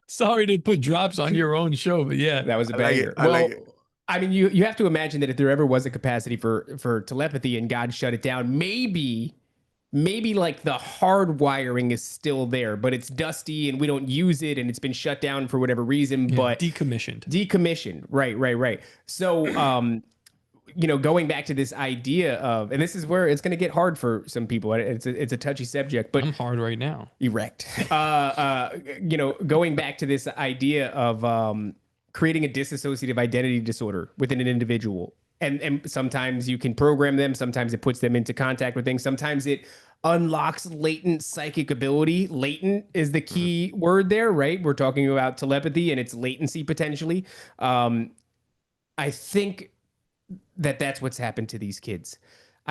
Sorry to put drops on your own show, but yeah, that was a banger. I mean, you have to imagine that if there ever was a capacity for telepathy and God shut it down, maybe like the hard wiring is still there, but it's dusty and we don't use it and it's been shut down for whatever reason, but decommissioned. Right. So, going back to this idea of, and this is where it's going to get hard for some people. It's a touchy subject, but I'm hard right now. Erect. Going back to this idea of, creating a dissociative identity disorder within an individual. And sometimes you can program them. Sometimes it puts them into contact with things. Sometimes it unlocks latent psychic ability. Latent is the key word there, right? We're talking about telepathy and its latency potentially. I think that's what's happened to these kids.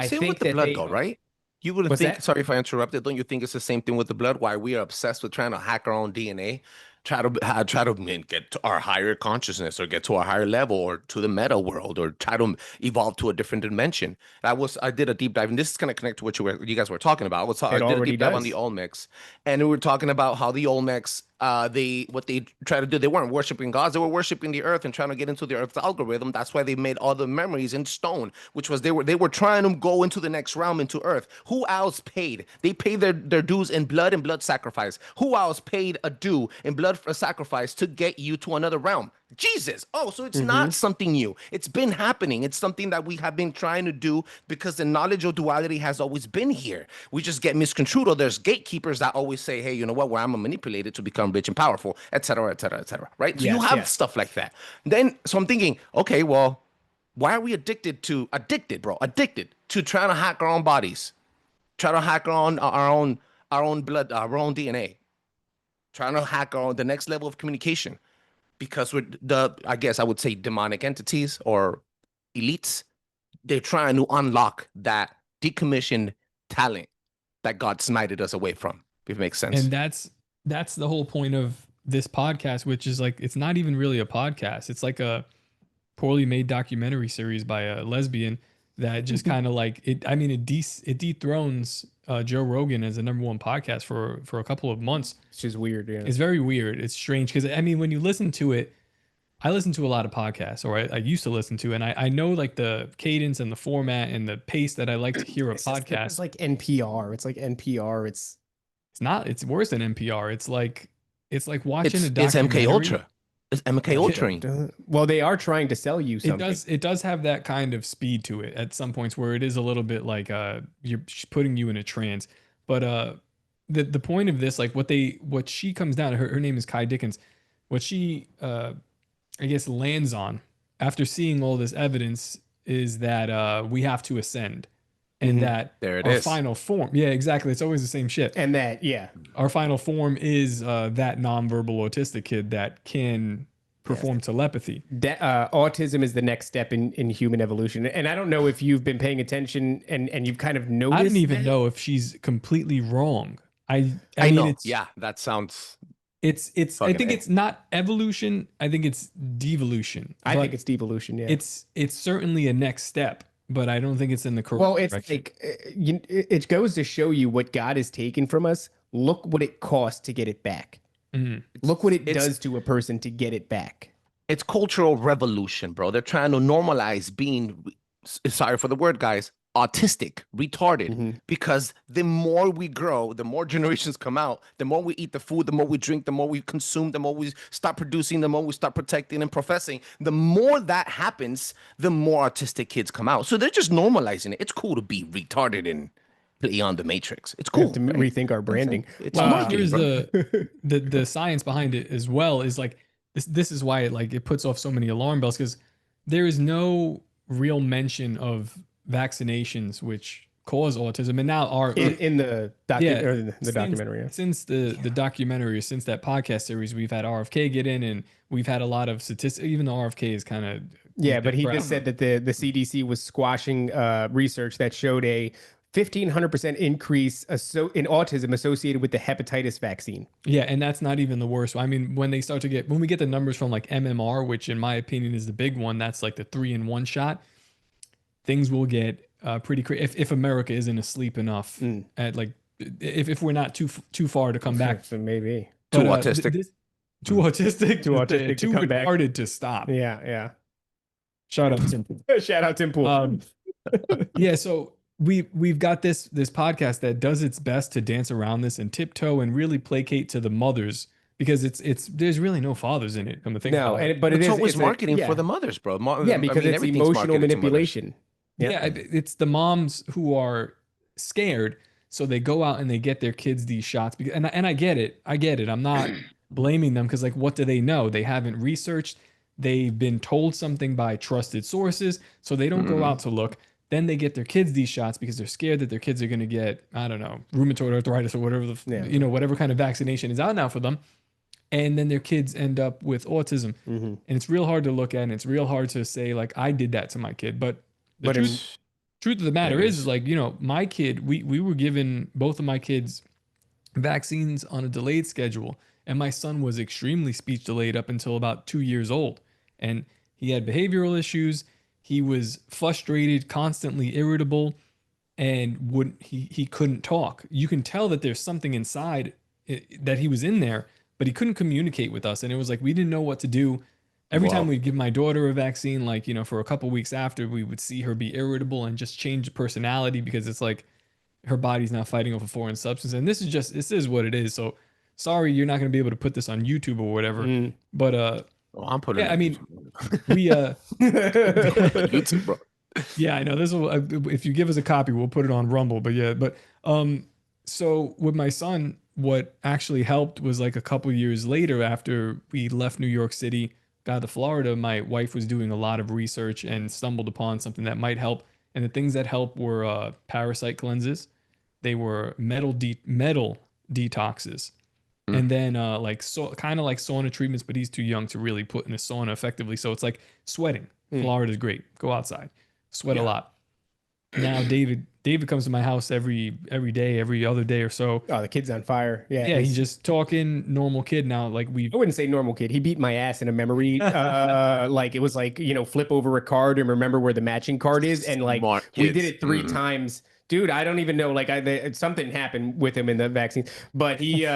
Same with the blood, though, right? You would think. Sorry if I interrupted. Don't you think it's the same thing with the blood? Why we are obsessed with trying to hack our own DNA? Try to get to our higher consciousness or get to a higher level or to the meta world or try to evolve to a different dimension. I did a deep dive, and this is going to connect to what you guys were talking about. I did a deep dive on the Olmecs, and we were talking about how the Olmecs what they try to do, they weren't worshiping gods, they were worshiping the earth and trying to get into the earth's algorithm. That's why they made all the memories in stone, which was they were trying to go into the next realm, into earth. Who else paid? They paid their dues in blood and blood sacrifice. Who else paid a due in blood for sacrifice to get you to another realm? Jesus. Oh, so it's not something new. It's been happening. It's something that we have been trying to do because the knowledge of duality has always been here. We just get misconstrued, or there's gatekeepers that always say, hey, you know what, well, I'm manipulated to become rich and powerful, et cetera, et cetera, et cetera, right? So you have stuff like that. Then, so I'm thinking, okay, well, why are we addicted to trying to hack our own bodies, trying to hack our own blood, our own DNA, trying to hack the next level of communication? Because with I guess I would say demonic entities or elites, they're trying to unlock that decommissioned talent that God smited us away from, if it makes sense. And that's the whole point of this podcast, which is like, it's not even really a podcast. It's like a poorly made documentary series by a lesbian that just kind of like it. I mean, it dethrones Joe Rogan as the #1 podcast for a couple of months. It's just weird. Yeah, it's very weird. It's strange because I mean, when you listen to it, I listen to a lot of podcasts, or I used to listen to, and I know like the cadence and the format and the pace that I like to hear a podcast. It's like NPR. It's like NPR. It's not. It's worse than NPR. It's like watching a documentary. It's MK Ultra. It's MK Ultra. Well, they are trying to sell you something. It does have that kind of speed to it at some points where it is a little bit like you're putting you in a trance. But the point of this, like what she comes down to, her name is Kai Dickens. What she I guess lands on after seeing all this evidence is that we have to ascend. And that our final form, yeah, exactly. It's always the same shit. And that, our final form is that nonverbal autistic kid that can perform telepathy. Autism is the next step in human evolution. And I don't know if you've been paying attention and you've kind of noticed. I don't even know if she's completely wrong. I mean, know. Yeah, that sounds. It's. I think it's not evolution. I think it's devolution. I think it's devolution. Yeah. It's certainly a next step. But I don't think it's in the correct direction. Like it goes to show you what God has taken from us. Look what it costs to get it back. Look what it does to a person to get it back. It's cultural revolution, bro. They're trying to normalize being, sorry for the word, guys, autistic, retarded, because the more we grow, the more generations come out, the more we eat the food, the more we drink, the more we consume, the more we start producing, the more we start protecting and professing, the more that happens, the more autistic kids come out. So they're just normalizing it. It's cool to be retarded and play on the Matrix. It's cool. We have to rethink our branding. Here's the science behind it as well is like this is why it puts off so many alarm bells, because there is no real mention of vaccinations which cause autism, and now are in the documentary. Since the documentary, since that podcast series, we've had RFK get in, and we've had a lot of statistics. Even though RFK is kind of but he just said that the CDC was squashing research that showed a 1,500% increase in autism associated with the hepatitis vaccine. Yeah, and that's not even the worst. I mean, when we get the numbers from like MMR, which in my opinion is the big one, that's like the 3-in-1 shot. Things will get pretty crazy if America isn't asleep enough at like if we're not too far to come back. So maybe too autistic, too autistic, too retarded to stop. Yeah. Shout out Tim Pool. Shout out Tim Pool. Yeah. So we've got this podcast that does its best to dance around this and tiptoe and really placate to the mothers. Because there's really no fathers in it. Come to think about it. But it's always marketing for the mothers, bro. Because it's emotional manipulation. Yeah, it's the moms who are scared, so they go out and they get their kids these shots. And I get it. I'm not blaming them because, like, what do they know? They haven't researched. They've been told something by trusted sources, so they don't go out to look. Then they get their kids these shots because they're scared that their kids are going to get, I don't know, rheumatoid arthritis or whatever whatever kind of vaccination is out now for them. And then their kids end up with autism. And it's real hard to look at, and it's real hard to say, like, I did that to my kid. But the truth of the matter is like, my kid, we were given both of my kids vaccines on a delayed schedule. And my son was extremely speech delayed up until about 2 years old. And he had behavioral issues. He was frustrated, constantly irritable, and he couldn't talk. You can tell that there's something inside that he was in there, but he couldn't communicate with us. And it was like, we didn't know what to do. Every time we'd give my daughter a vaccine, like, you know, for a couple weeks after, we would see her be irritable and just change personality, because it's like her body's now fighting off a foreign substance. And this is what it is. So sorry, you're not going to be able to put this on YouTube or whatever. But I'm putting. Yeah, I mean, we YouTube, bro. Yeah, I know this will. If you give us a copy, we'll put it on Rumble. But yeah, so with my son, what actually helped was like a couple years later, after we left New York City, got to Florida, my wife was doing a lot of research and stumbled upon something that might help. And the things that helped were parasite cleanses. They were metal detoxes. And then kind of like sauna treatments, but he's too young to really put in a sauna effectively. So it's like sweating. Florida's great. Go outside, sweat a lot. Now David comes to my house every day, every other day or so. Oh, the kid's on fire. Yeah, he's just talking normal kid now. Like I wouldn't say normal kid. He beat my ass in a memory. Like it was like, you know, flip over a card and remember where the matching card is, and like we did it 3 times. Dude, I don't even know. Like, something happened with him in the vaccine, but he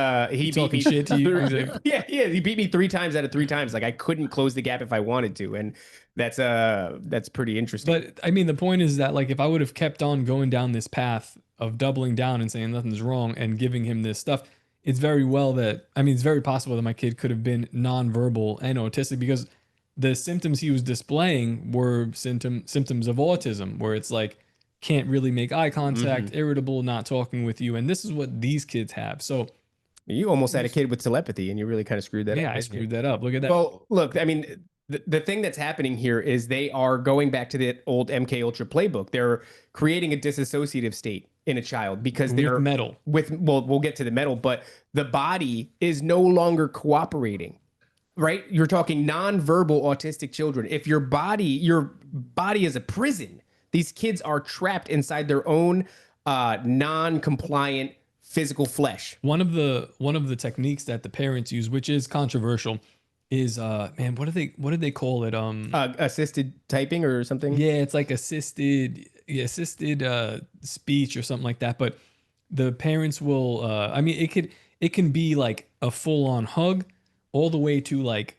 beat me. Shit to you. Yeah, he beat me 3 times out of 3 times. Like, I couldn't close the gap if I wanted to, and that's pretty interesting. But I mean, the point is that like if I would have kept on going down this path of doubling down and saying nothing's wrong and giving him this stuff, it's very possible that my kid could have been nonverbal and autistic, because the symptoms he was displaying were symptoms of autism, where it's like, can't really make eye contact, irritable, not talking with you. And this is what these kids have. So you almost had a kid with telepathy, and you really kind of screwed that up. Yeah, I screwed that up. Look at that. Well, look, I mean, the thing that's happening here is they are going back to the old MK Ultra playbook. They're creating a disassociative state in a child because they're metal. We'll get to the metal, but the body is no longer cooperating. Right? You're talking nonverbal autistic children. If your body is a prison, these kids are trapped inside their own non-compliant physical flesh. One of the techniques that the parents use, which is controversial, is what do they call it? Assisted typing or something? Yeah, it's like assisted speech or something like that. But the parents will it can be like a full-on hug all the way to like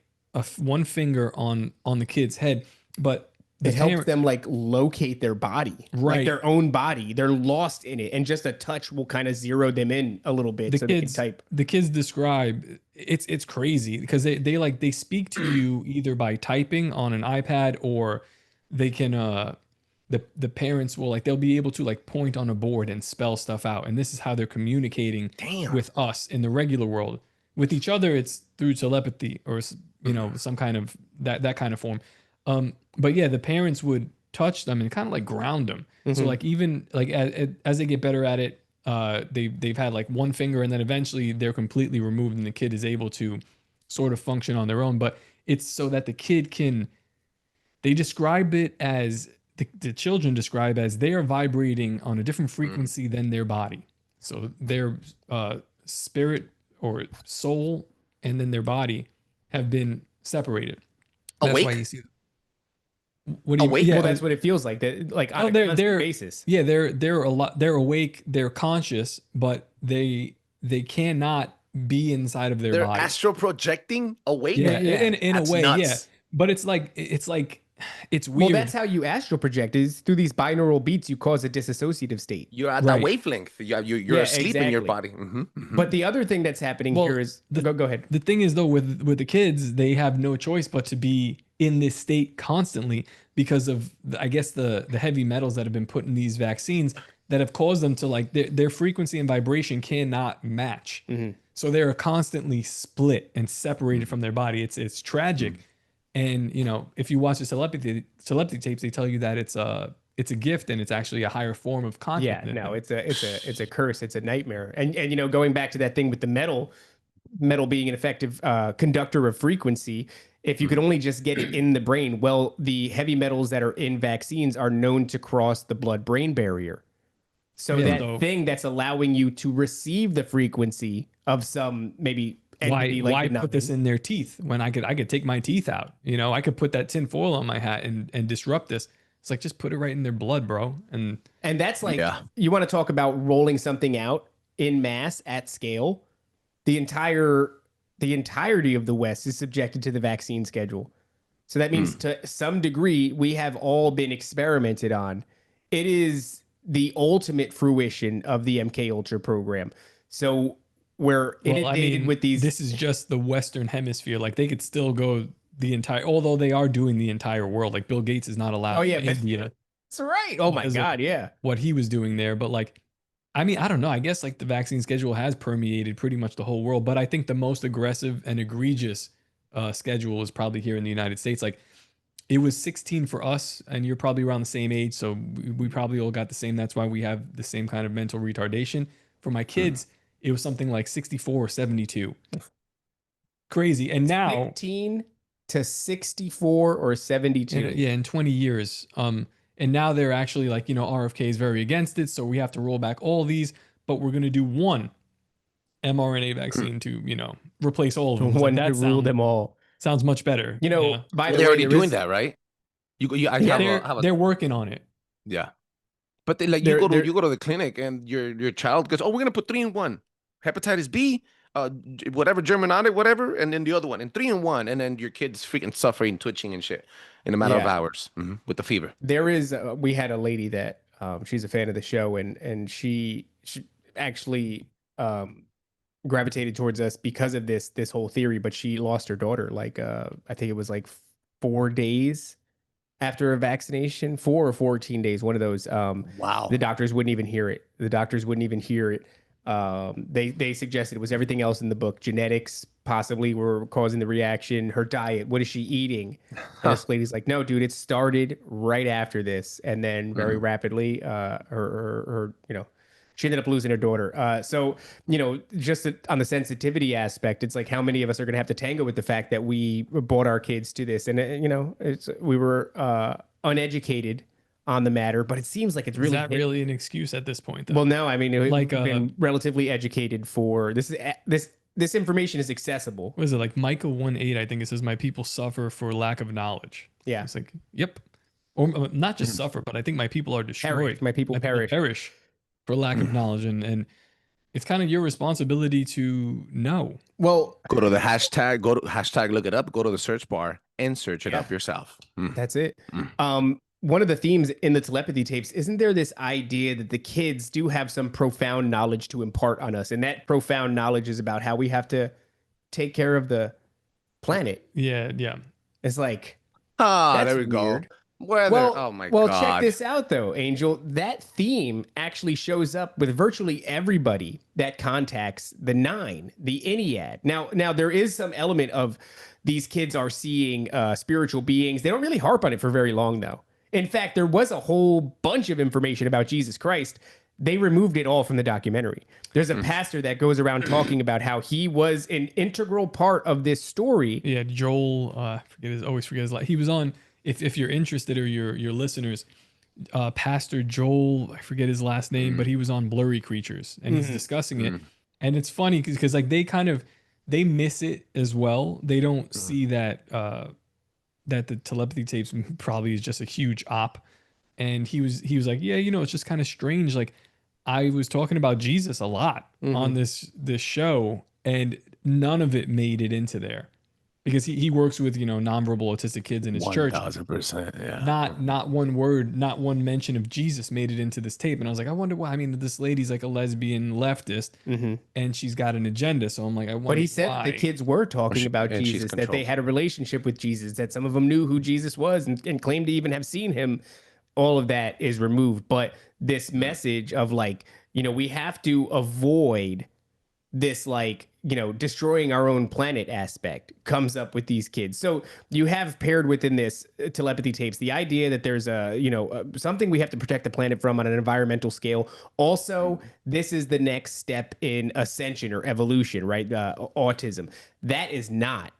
one finger on the kid's head. But it helps them like locate their body, right? Like their own body. They're lost in it, and just a touch will kind of zero them in a little bit, so they can type. The kids describe it's crazy because they speak to you either by typing on an iPad, or they can the parents will they'll be able to like point on a board and spell stuff out, and this is how they're communicating with us in the regular world. With each other, it's through telepathy or some kind of that kind of form. But yeah, the parents would touch them and kind of like ground them. So like even like as they get better at it, they've had like one finger, and then eventually they're completely removed, and the kid is able to sort of function on their own. But it's so that the kid can. They describe it as the children describe as they are vibrating on a different frequency than their body. So their spirit or soul and then their body have been separated. That's Awake? why you see. What do you awake? Well, that's what it feels like. That like on a constant basis. Yeah, they're a lot. They're awake. They're conscious, but they cannot be inside of their body. They're astral projecting awake. Yeah, in a way, nuts. yeah. But it's it's weird. Well, that's how you astral project, is through these binaural beats. You cause a dissociative state. You're at that wavelength. You're asleep in your body. But the other thing that's happening here is go ahead. The thing is though, with the kids, they have no choice but to be in this state constantly because of I guess the heavy metals that have been put in these vaccines that have caused them to like their frequency and vibration cannot match. So they're constantly split and separated from their body. It's tragic. And if you watch the telepathy tapes, they tell you that it's a gift and it's actually a higher form of consciousness. Yeah, no, it's a curse. It's a nightmare. And going back to that thing with the metal being an effective conductor of frequency, if you could only just get it in the brain, well, the heavy metals that are in vaccines are known to cross the blood-brain barrier. So thing that's allowing you to receive the frequency of some maybe entity why put this in their teeth when I could take my teeth out? I could put that tin foil on my hat and disrupt this. It's like, just put it right in their blood, bro. And that's like, you want to talk about rolling something out in mass at scale. The entire the entirety of the West is subjected to the vaccine schedule. So that means to some degree, we have all been experimented on. It is the ultimate fruition of the MK Ultra program. So we're inundated with these. This is just the Western hemisphere. Like they could still go the entire, although they are doing the entire world. Like Bill Gates is not allowed. Oh yeah, India. that's right. Oh my God, yeah. What he was doing there, but like, I mean, I don't know. I guess like the vaccine schedule has permeated pretty much the whole world, but I think the most aggressive and egregious schedule is probably here in the United States. Like it was 16 for us, and you're probably around the same age, so we probably all got the same. That's why we have the same kind of mental retardation. For my kids, it was something like 64 or 72. Crazy. And now 15 to 64 or 72. In 20 years. And now they're actually like, RFK is very against it, so we have to roll back all these, but we're going to do one mRNA vaccine to, replace all of them. One to rule them all. Sounds much better. By the way, they're already doing that, right? They're working on it. Yeah. But you go to the clinic and your child goes, oh, we're gonna put 3-in-1, hepatitis B, whatever, Germanotic, whatever, and then the other one, and 3-in-1, and then your kid's freaking suffering, twitching and shit in a matter of hours with the fever. There is, we had a lady that she's a fan of the show, and she actually gravitated towards us because of this whole theory, but she lost her daughter like I think it was like 4 days after a vaccination, 4 or 14 days, one of those. Wow. The doctors wouldn't even hear it. They suggested it was everything else in the book. Genetics possibly were causing the reaction. Her diet, what is she eating? And this lady's like, no, dude, it started right after this, and then very rapidly, her she ended up losing her daughter. So just on the sensitivity aspect, it's like how many of us are going to have to tango with the fact that we brought our kids to this, and we were uneducated on the matter, but it seems like it's really not really an excuse at this point, though. Well, no, I mean, we've been relatively educated for this. This information is accessible. What is it, like Micah 1:8? I think it says, "My people suffer for lack of knowledge." Yeah, it's like, yep, or not just suffer, but I think my people are destroyed. My people perish for lack of knowledge, and it's kind of your responsibility to know. Well, go to the hashtag, look it up, go to the search bar and search it up yourself. That's it. One of the themes in the telepathy tapes, isn't there this idea that the kids do have some profound knowledge to impart on us? And that profound knowledge is about how we have to take care of the planet. Yeah. It's like, there we go. Oh my God. Well, check this out though, Angel. That theme actually shows up with virtually everybody that contacts the 9, the Ennead. Now there is some element of these kids are seeing spiritual beings. They don't really harp on it for very long though. In fact, there was a whole bunch of information about Jesus Christ. They removed it all from the documentary. There's a pastor that goes around talking about how he was an integral part of this story. Yeah, Joel, always forget his life. He was on, if you're interested, or your listeners, Pastor Joel, I forget his last name, but he was on Blurry Creatures, and he's discussing it. And it's funny because like they miss it as well. They don't see that that the telepathy tapes probably is just a huge op. And he was like, yeah, it's just kind of strange. Like I was talking about Jesus a lot on this show, and none of it made it into there because he works with, nonverbal autistic kids in his church. 1000%. Yeah. Not one word, not one mention of Jesus made it into this tape. And I was like, I wonder why. I mean, this lady's like a lesbian leftist and she's got an agenda. So I'm like, I wonder. But he said why. the kids were talking about Jesus, that they had a relationship with Jesus, that some of them knew who Jesus was and claimed to even have seen him. All of that is removed. But this message of like, we have to avoid this, like, destroying our own planet aspect comes up with these kids. So you have paired within this telepathy tapes the idea that there's something we have to protect the planet from on an environmental scale. Also, this is the next step in ascension or evolution, right? Autism. That is not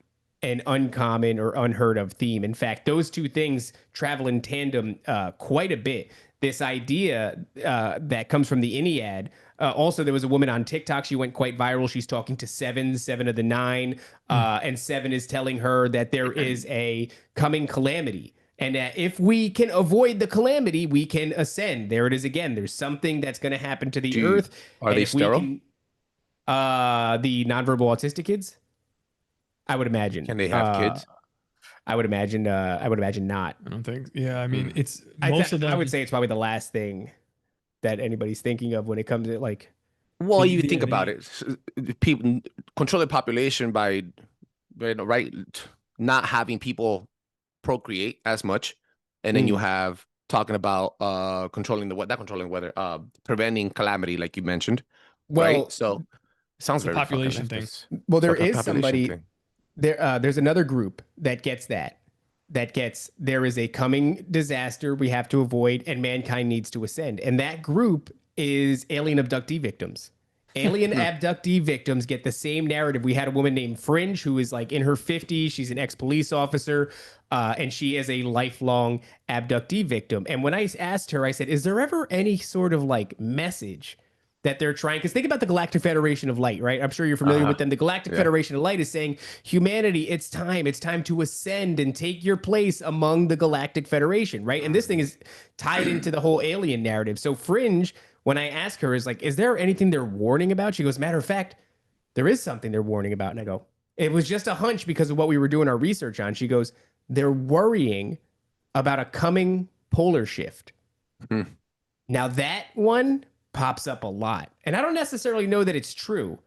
an uncommon or unheard of theme. In fact, those two things travel in tandem quite a bit. This idea that comes from the Ennead. Also, there was a woman on TikTok. She went quite viral. She's talking to seven of the 9, and 7 is telling her that there is a coming calamity. And if we can avoid the calamity, we can ascend. There it is again. There's something that's going to happen to the earth. Are they sterile? The nonverbal autistic kids? I would imagine. Can they have kids? I would imagine. I would imagine not. I don't think. Yeah, I mean, it's I most of them. I would say it's probably the last thing that anybody's thinking of when it comes to like. Well, you think about it. People control the population by right, not having people procreate as much, and then you have talking about controlling the weather, preventing calamity, like you mentioned. Well, right? So sounds the very population thing. Well, there is somebody there. There's another group that gets that. There is a coming disaster we have to avoid, and mankind needs to ascend, and that group is alien abductee victims. Alien abductee victims get the same narrative. We had a woman named Fringe who is like in her 50s. She's an ex-police officer, and she is a lifelong abductee victim. And when I asked her, I said, is there ever any sort of like message that they're trying? Because think about the Galactic Federation of Light, right? I'm sure you're familiar with them. The Galactic Federation of Light is saying, humanity, it's time to ascend and take your place among the Galactic Federation, right? And this thing is tied into the whole alien narrative. So Fringe, when I ask her, is like, is there anything they're warning about? She goes, matter of fact, there is something they're warning about. And I go, it was just a hunch because of what we were doing our research on. She goes, they're worrying about a coming polar shift. Now that one pops up a lot. And I don't necessarily know that it's true.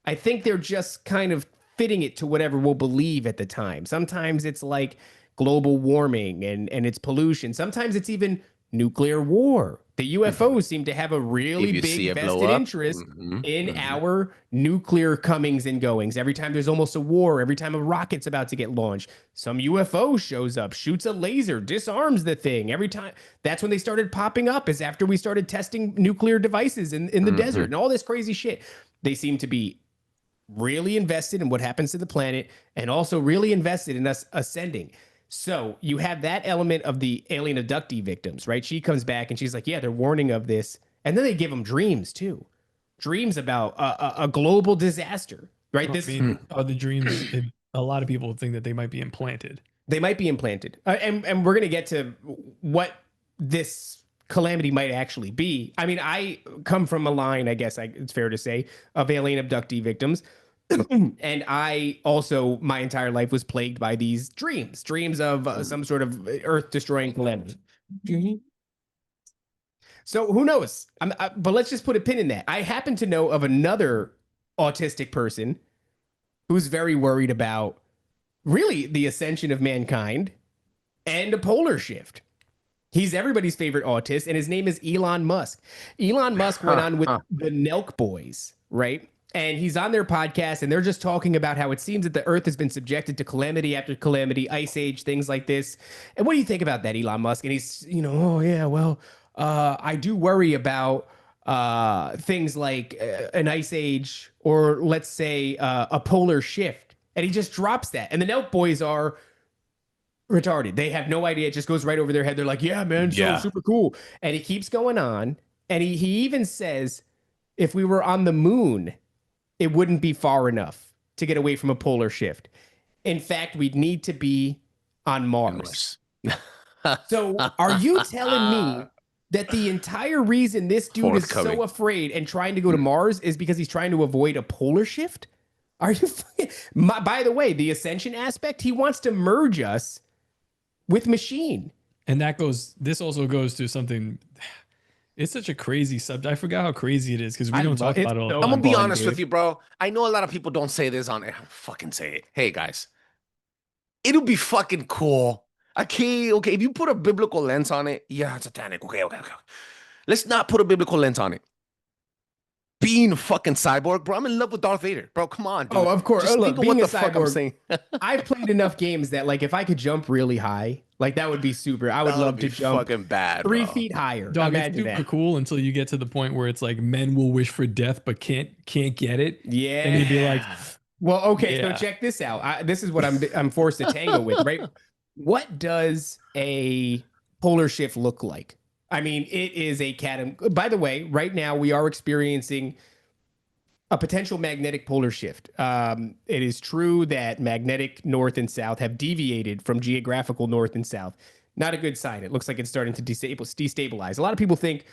I think they're just kind of fitting it to whatever we'll believe at the time. Sometimes it's like global warming and it's pollution. Sometimes it's even nuclear war. The UFOs seem to have a really big vested interest in our nuclear comings and goings. Every time there's almost a war, every time a rocket's about to get launched, some UFO shows up, shoots a laser, disarms the thing. Every time, that's when they started popping up, is after we started testing nuclear devices in the desert and all this crazy shit. They seem to be really invested in what happens to the planet and also really invested in us ascending. So you have that element of the alien abductee victims, right? She comes back and she's like, yeah, they're warning of this. And then they give them dreams too. Dreams about a global disaster, right? The dreams, a lot of people think that they might be implanted. They might be implanted. And we're going to get to what this calamity might actually be. I mean, I come from a line, I guess it's fair to say, of alien abductee victims. And I also, my entire life was plagued by these dreams of some sort of earth-destroying calamity. So who knows? But let's just put a pin in that. I happen to know of another autistic person who's very worried about really the ascension of mankind and a polar shift. He's everybody's favorite autist, and his name is Elon Musk. Elon Musk went on with the Nelk Boys, right? And he's on their podcast, and they're just talking about how it seems that the Earth has been subjected to calamity after calamity, ice age, things like this. And what do you think about that, Elon Musk? And he's, oh, yeah, well, I do worry about things like an ice age or, let's say, a polar shift. And he just drops that. And the Nelk Boys are retarded. They have no idea. It just goes right over their head. They're like, yeah, man, so super cool. And he keeps going on. And he even says, if we were on the moon, it wouldn't be far enough to get away from a polar shift. In fact, we'd need to be on Mars. So are you telling me that the entire reason this dude is so afraid and trying to go to Mars is because he's trying to avoid a polar shift? Are you? By the way, the ascension aspect, he wants to merge us with machine. And this also goes to something. It's such a crazy subject. I forgot how crazy it is because we don't talk about it all the time. I'm going to be honest with you, bro. I know a lot of people don't say this on air. Fucking say it. Hey, guys. It'll be fucking cool. Okay, if you put a biblical lens on it, yeah, it's satanic. Okay. Let's not put a biblical lens on it. Being a fucking cyborg, bro. I'm in love with Darth Vader, bro. Come on, dude. Oh, of course. Just look, think of what the fuck I'm saying. I've played enough games that, like, if I could jump really high, like, that would be super. I would love to jump fucking bad, 3 feet higher. Dog, it's super cool until you get to the point where it's like men will wish for death but can't get it. Yeah, and you'd be like, well, okay, so check this out. This is what I'm forced to tangle with, right? What does a polar shift look like? I mean, it is a by the way, right now we are experiencing a potential magnetic polar shift. It is true that magnetic north and south have deviated from geographical north and south. Not a good sign. It looks like it's starting to destabilize. A lot of people think,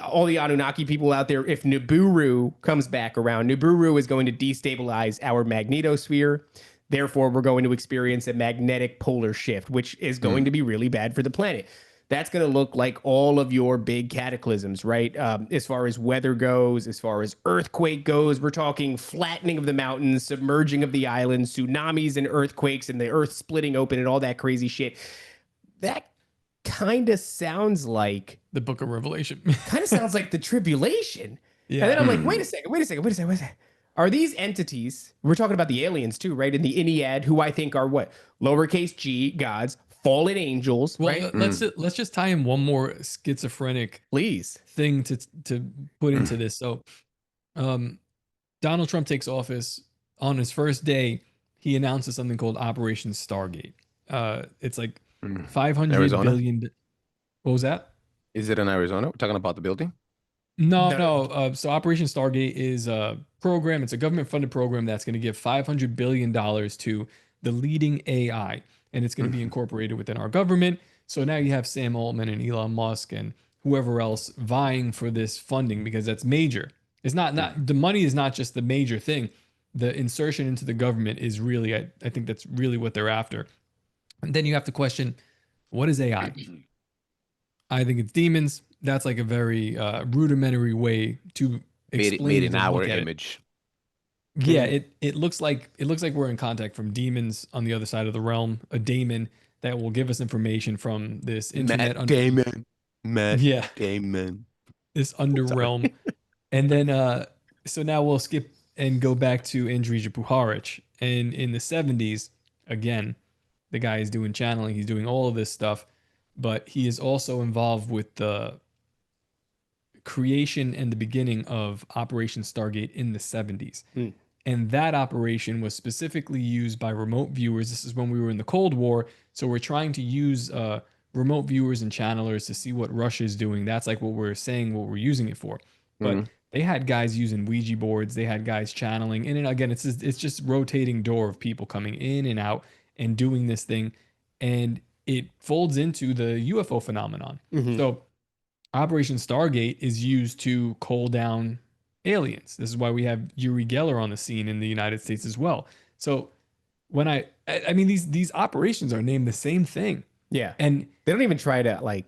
all the Anunnaki people out there, if Nibiru comes back around, Nibiru is going to destabilize our magnetosphere. Therefore, we're going to experience a magnetic polar shift, which is going to be really bad for the planet. That's going to look like all of your big cataclysms, right? As far as weather goes, as far as earthquake goes, we're talking flattening of the mountains, submerging of the islands, tsunamis and earthquakes, and the earth splitting open and all that crazy shit. That kind of sounds like the Book of Revelation. Kind of sounds like the tribulation. Yeah. And then I'm like, wait a second. Are these entities, we're talking about the aliens too, right? In the Ennead, who I think are what? Lowercase g, gods, fallen angels, Well, right? let's just tie in one more schizophrenic Please thing to put into this. So, Donald Trump takes office on his first day. He announces something called Operation Stargate. It's like 500 Arizona? billion. What was that? Is it in Arizona? We're talking about the building? No. So Operation Stargate is a program. It's a government-funded program that's going to give $500 billion to the leading AI, and it's going to be incorporated within our government. So now you have Sam Altman and Elon Musk and whoever else vying for this funding because that's major. It's not the money is not just the major thing. The insertion into the government is really, I think that's really what they're after. And then you have to question, what is AI? I think it's demons. That's like a very rudimentary way to explain made it in and our look at it. image. Yeah, it looks like we're in contact from demons on the other side of the realm, a daemon that will give us information from this internet Matt Yeah. Damon. this underrealm. And then so now we'll skip and go back to Andrija Puharich. And in the 70s, again, the guy is doing channeling, he's doing all of this stuff, but he is also involved with the creation and the beginning of Operation Stargate in the 70s. And that operation was specifically used by remote viewers. This is when we were in the Cold War. So we're trying to use remote viewers and channelers to see what Russia's doing. That's like what we're saying, what we're using it for. But they had guys using Ouija boards. They had guys channeling. And again, it's just rotating door of people coming in and out and doing this thing. And it folds into the UFO phenomenon. So Operation Stargate is used to cull down aliens. This is why we have Uri Geller on the scene in the United States as well. So when I mean, these operations are named the same thing. Yeah. And they don't even try to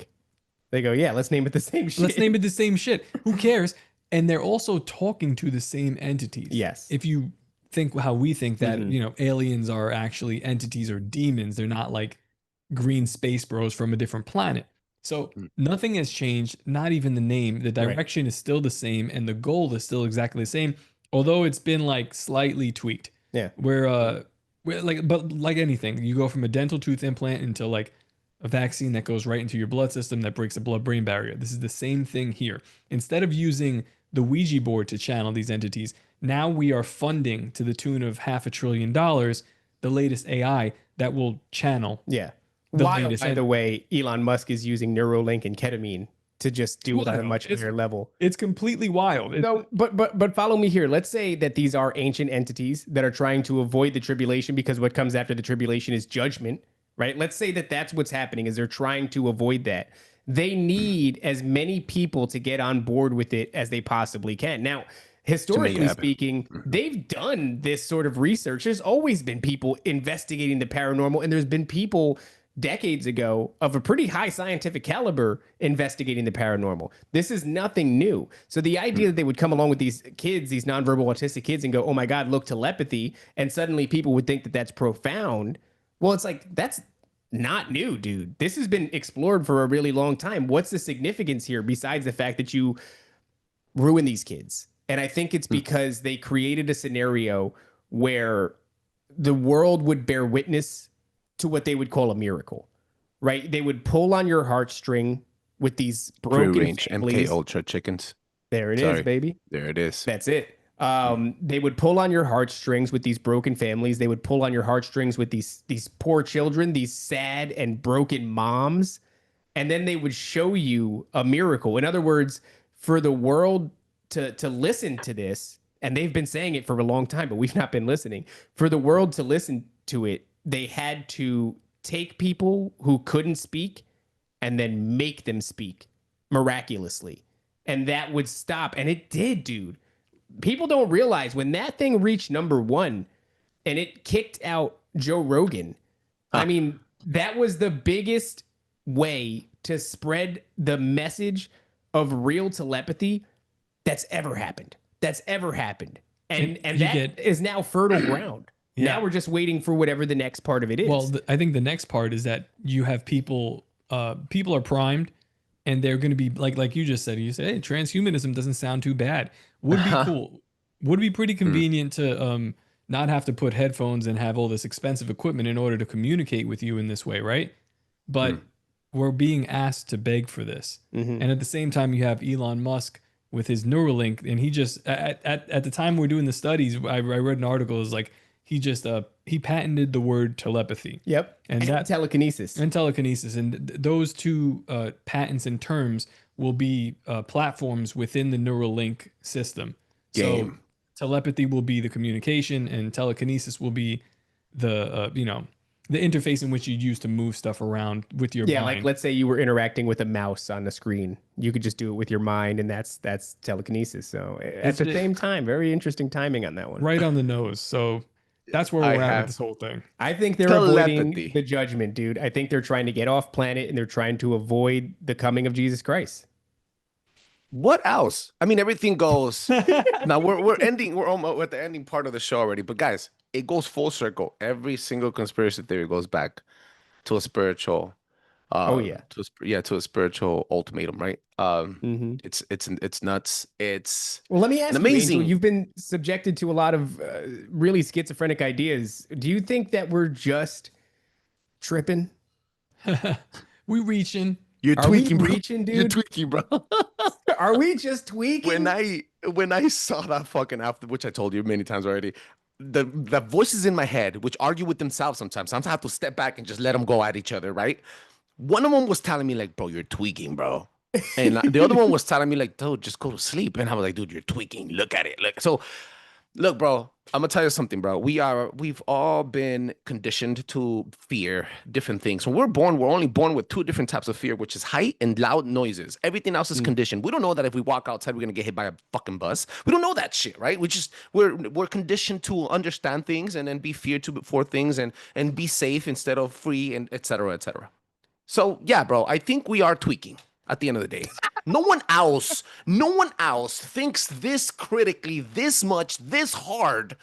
they go, yeah, let's name it the same shit. let's name it the same shit. Who cares? And they're also talking to the same entities. Yes. If you think how we think that, aliens are actually entities or demons, they're not like green space bros from a different planet. So nothing has changed, not even the name. The direction is still the same and the goal is still exactly the same, although it's been like slightly tweaked. Yeah. Where like anything, you go from a dental tooth implant into like a vaccine that goes right into your blood system that breaks the blood-brain barrier. This is the same thing here. Instead of using the Ouija board to channel these entities, now we are funding to the tune of $500 billion the latest AI that will channel. Yeah. The While, latest. by the way, Elon Musk is using Neuralink and ketamine to just do it on a much higher level. It's completely wild. No, but follow me here. Let's say that these are ancient entities that are trying to avoid the tribulation because what comes after the tribulation is judgment, right? Let's say that that's what's happening is they're trying to avoid that. They need as many people to get on board with it as they possibly can. Now, historically speaking, they've done this sort of research. There's always been people investigating the paranormal, and there's been people decades ago of a pretty high scientific caliber investigating the paranormal. This is nothing new. So the idea that they would come along with these kids, these nonverbal autistic kids, and go, oh my God, look, telepathy, and suddenly people would think that that's profound. Well, it's like, that's not new, dude. This has been explored for a really long time. What's the significance here besides the fact that you ruin these kids? And I think it's because they created a scenario where the world would bear witness to what they would call a miracle, right? They would pull on your heartstring with these broken Free-range families. MK Ultra chickens. There it is, baby. There it is. That's it. They would pull on your heartstrings with these broken families. They would pull on your heartstrings with these poor children, these sad and broken moms. And then they would show you a miracle. In other words, for the world to listen to this, and they've been saying it for a long time, but we've not been listening. For the world to listen to it, they had to take people who couldn't speak and then make them speak miraculously. And that would stop. And it did, dude. People don't realize when that thing reached #1, and it kicked out Joe Rogan. I mean, that was the biggest way to spread the message of real telepathy that's ever happened. And that is now fertile ground. Yeah. Now we're just waiting for whatever the next part of it is. Well, I think the next part is that you have people are primed, and they're going to be like you just said. You said, hey, transhumanism doesn't sound too bad. Would be cool. Would be pretty convenient to not have to put headphones and have all this expensive equipment in order to communicate with you in this way, right? But we're being asked to beg for this. And at the same time, you have Elon Musk with his Neuralink, and he just at the time we're doing the studies, I read an article is like he patented the word telepathy. Yep. And that telekinesis. And telekinesis. And those two patents and terms will be platforms within the Neuralink system. So telepathy will be the communication, and telekinesis will be the the interface in which you use to move stuff around with your mind. Like let's say you were interacting with a mouse on the screen. You could just do it with your mind, and that's telekinesis. So at the same time, very interesting timing on that one. Right on the nose. So that's where we're at with this whole thing. I think they're avoiding the judgment, dude. I think they're trying to get off planet, and they're trying to avoid the coming of Jesus Christ. What else? I mean, everything goes. Now we're almost at the ending part of the show already. But guys, it goes full circle. Every single conspiracy theory goes back to a spiritual. To a spiritual ultimatum, right? It's nuts. It's let me ask amazing. You, Angel, you've been subjected to a lot of really schizophrenic ideas. Do you think that we're just tripping? We reaching. You're tweaking, bro. Reaching, dude? You're tweaking, bro. Are we just tweaking? When I saw that fucking after, which I told you many times already, the voices in my head, which argue with themselves sometimes I have to step back and just let them go at each other, right? One of them was telling me like, bro, you're tweaking, bro. And the other one was telling me like, dude, just go to sleep. And I was like, dude, you're tweaking. Look at it. Look, bro, I'm gonna tell you something, bro. We've all been conditioned to fear different things. When we're born, we're only born with two different types of fear, which is height and loud noises. Everything else is conditioned. We don't know that if we walk outside, we're gonna get hit by a fucking bus. We don't know that shit, right? We're conditioned to understand things and then be feared for things and be safe instead of free, and et cetera, et cetera. So yeah, bro, I think we are tweaking at the end of the day. No one else thinks this critically, this much, this hard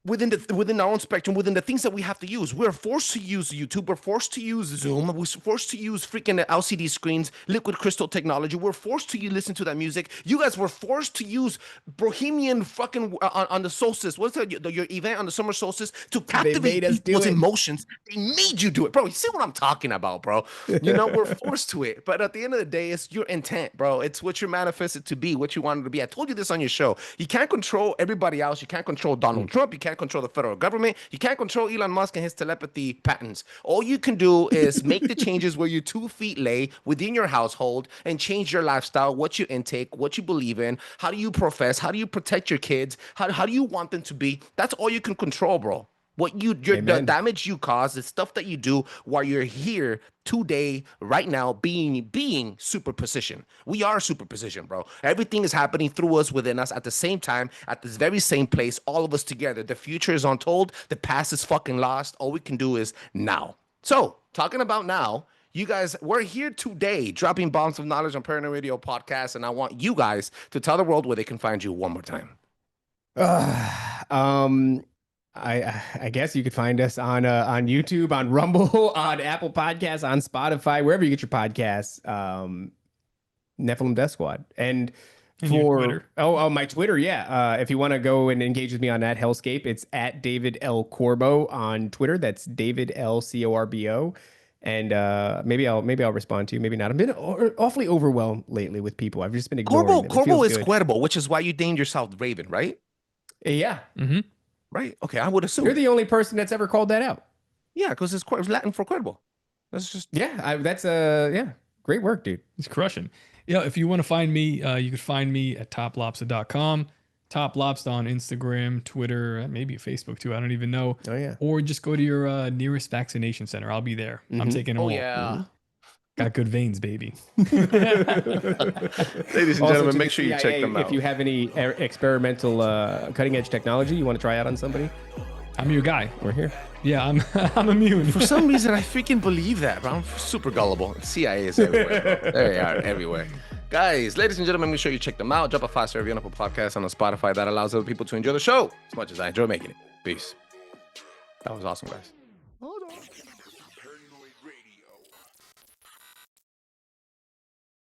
within our own spectrum, within the things that we have to use. We're forced to use YouTube. We're forced to use Zoom. We're forced to use freaking LCD screens, liquid crystal technology. We're forced to listen to that music. You guys were forced to use Bohemian fucking on the solstice. What's your event on the summer solstice to captivate people's emotions? They made you do it, bro. You see what I'm talking about, bro? We're forced to it. But at the end of the day, it's your intent, bro. It's what you manifested to be, what you wanted to be. I told you this on your show. You can't control everybody else. You can't control Donald Trump. You can't control the federal government. You can't control Elon Musk and his telepathy patents. All you can do is make the changes where your 2 feet lay within your household and change your lifestyle, what you intake, what you believe in, how do you profess, how do you protect your kids, how do you want them to be. That's all you can control, bro. The damage you cause, the stuff that you do while you're here today, right now, being superposition. We are superposition, bro. Everything is happening through us, within us, at the same time, at this very same place, all of us together. The future is untold. The past is fucking lost. All we can do is now. So, talking about now, you guys, we're here today dropping bombs of knowledge on Paranoi Radio podcast, and I want you guys to tell the world where they can find you one more time. I guess you could find us on YouTube, on Rumble, on Apple Podcasts, on Spotify, wherever you get your podcasts. Nephilim Death Squad, and for Twitter. My Twitter, yeah. If you want to go and engage with me on that hellscape, it's at David L Corbo on Twitter. That's David L Corbo, and maybe I'll respond to you, maybe not. I've been awfully overwhelmed lately with people. I've just been ignoring them. Corbo is Cuervo, which is why you named yourself Raven, right? Yeah. Mm-hmm. Right. Okay. I would assume you're the only person that's ever called that out. Yeah, because it's Latin for Cuervo. That's just great work, dude. He's crushing. Yeah. If you want to find me, you can find me at toplobster.com, Top Lobster on Instagram, Twitter, maybe Facebook too. I don't even know. Oh yeah. Or just go to your nearest vaccination center. I'll be there. I'm taking them all. Yeah. Mm-hmm. Got good veins, baby. Ladies and gentlemen, make sure you check them out. If you have any experimental cutting edge technology you want to try out on somebody, I'm your guy. We're here. Yeah, I'm I'm immune. For some reason, I freaking believe that, bro. I'm super gullible. CIA is everywhere, bro. They are everywhere. Guys, ladies and gentlemen, make sure you check them out. Drop a 5-star review on Apple Podcasts on Spotify. That allows other people to enjoy the show as much as I enjoy making it. Peace. That was awesome, guys.